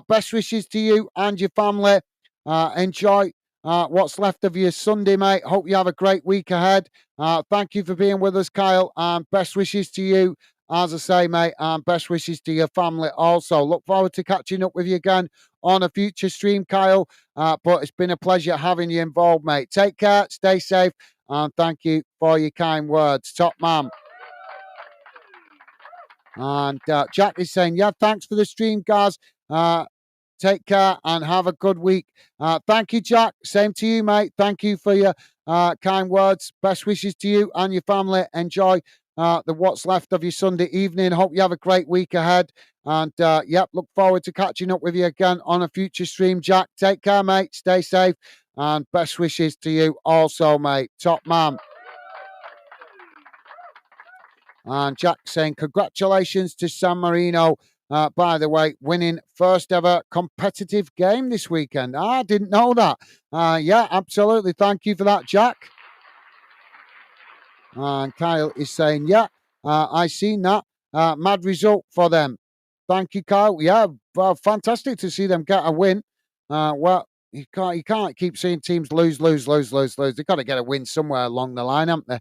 Best wishes to you and your family. Enjoy what's left of your Sunday, mate. Hope you have a great week ahead. Thank you for being with us, Kyle. And best wishes to you, as I say, mate. And best wishes to your family also. Look forward to catching up with you again on a future stream, Kyle. But it's been a pleasure having you involved, mate. Take care, stay safe, and thank you for your kind words. Top man. And Jack is saying, yeah, thanks for the stream, guys. Take care and have a good week. Thank you, Jack. Same to you, mate. Thank you for your kind words. Best wishes to you and your family. Enjoy what's left of your Sunday evening. Hope you have a great week ahead. And look forward to catching up with you again on a future stream, Jack. Take care, mate. Stay safe. And best wishes to you also, mate. Top man. And Jack saying, congratulations to San Marino. By the way, winning first ever competitive game this weekend. I didn't know that. Yeah, absolutely. Thank you for that, Jack. And Kyle is saying, yeah, I seen that. Mad result for them. Thank you, Kyle. Yeah, well, fantastic to see them get a win. Well, You can't keep seeing teams lose, lose, lose, lose, lose. They've got to get a win somewhere along the line, haven't they?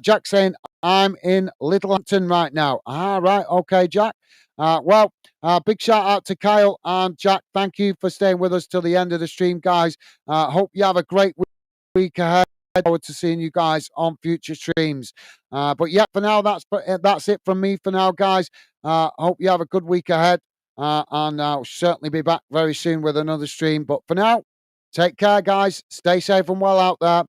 Jack saying, I'm in Littlehampton right now. Right. Okay, Jack. Big shout out to Kyle and Jack. Thank you for staying with us till the end of the stream, guys. Hope you have a great week ahead. Forward to seeing you guys on future streams. But yeah, for now, that's it from me for now, guys. Hope you have a good week ahead. And I'll certainly be back very soon with another stream. But for now, take care, guys. Stay safe and well out there.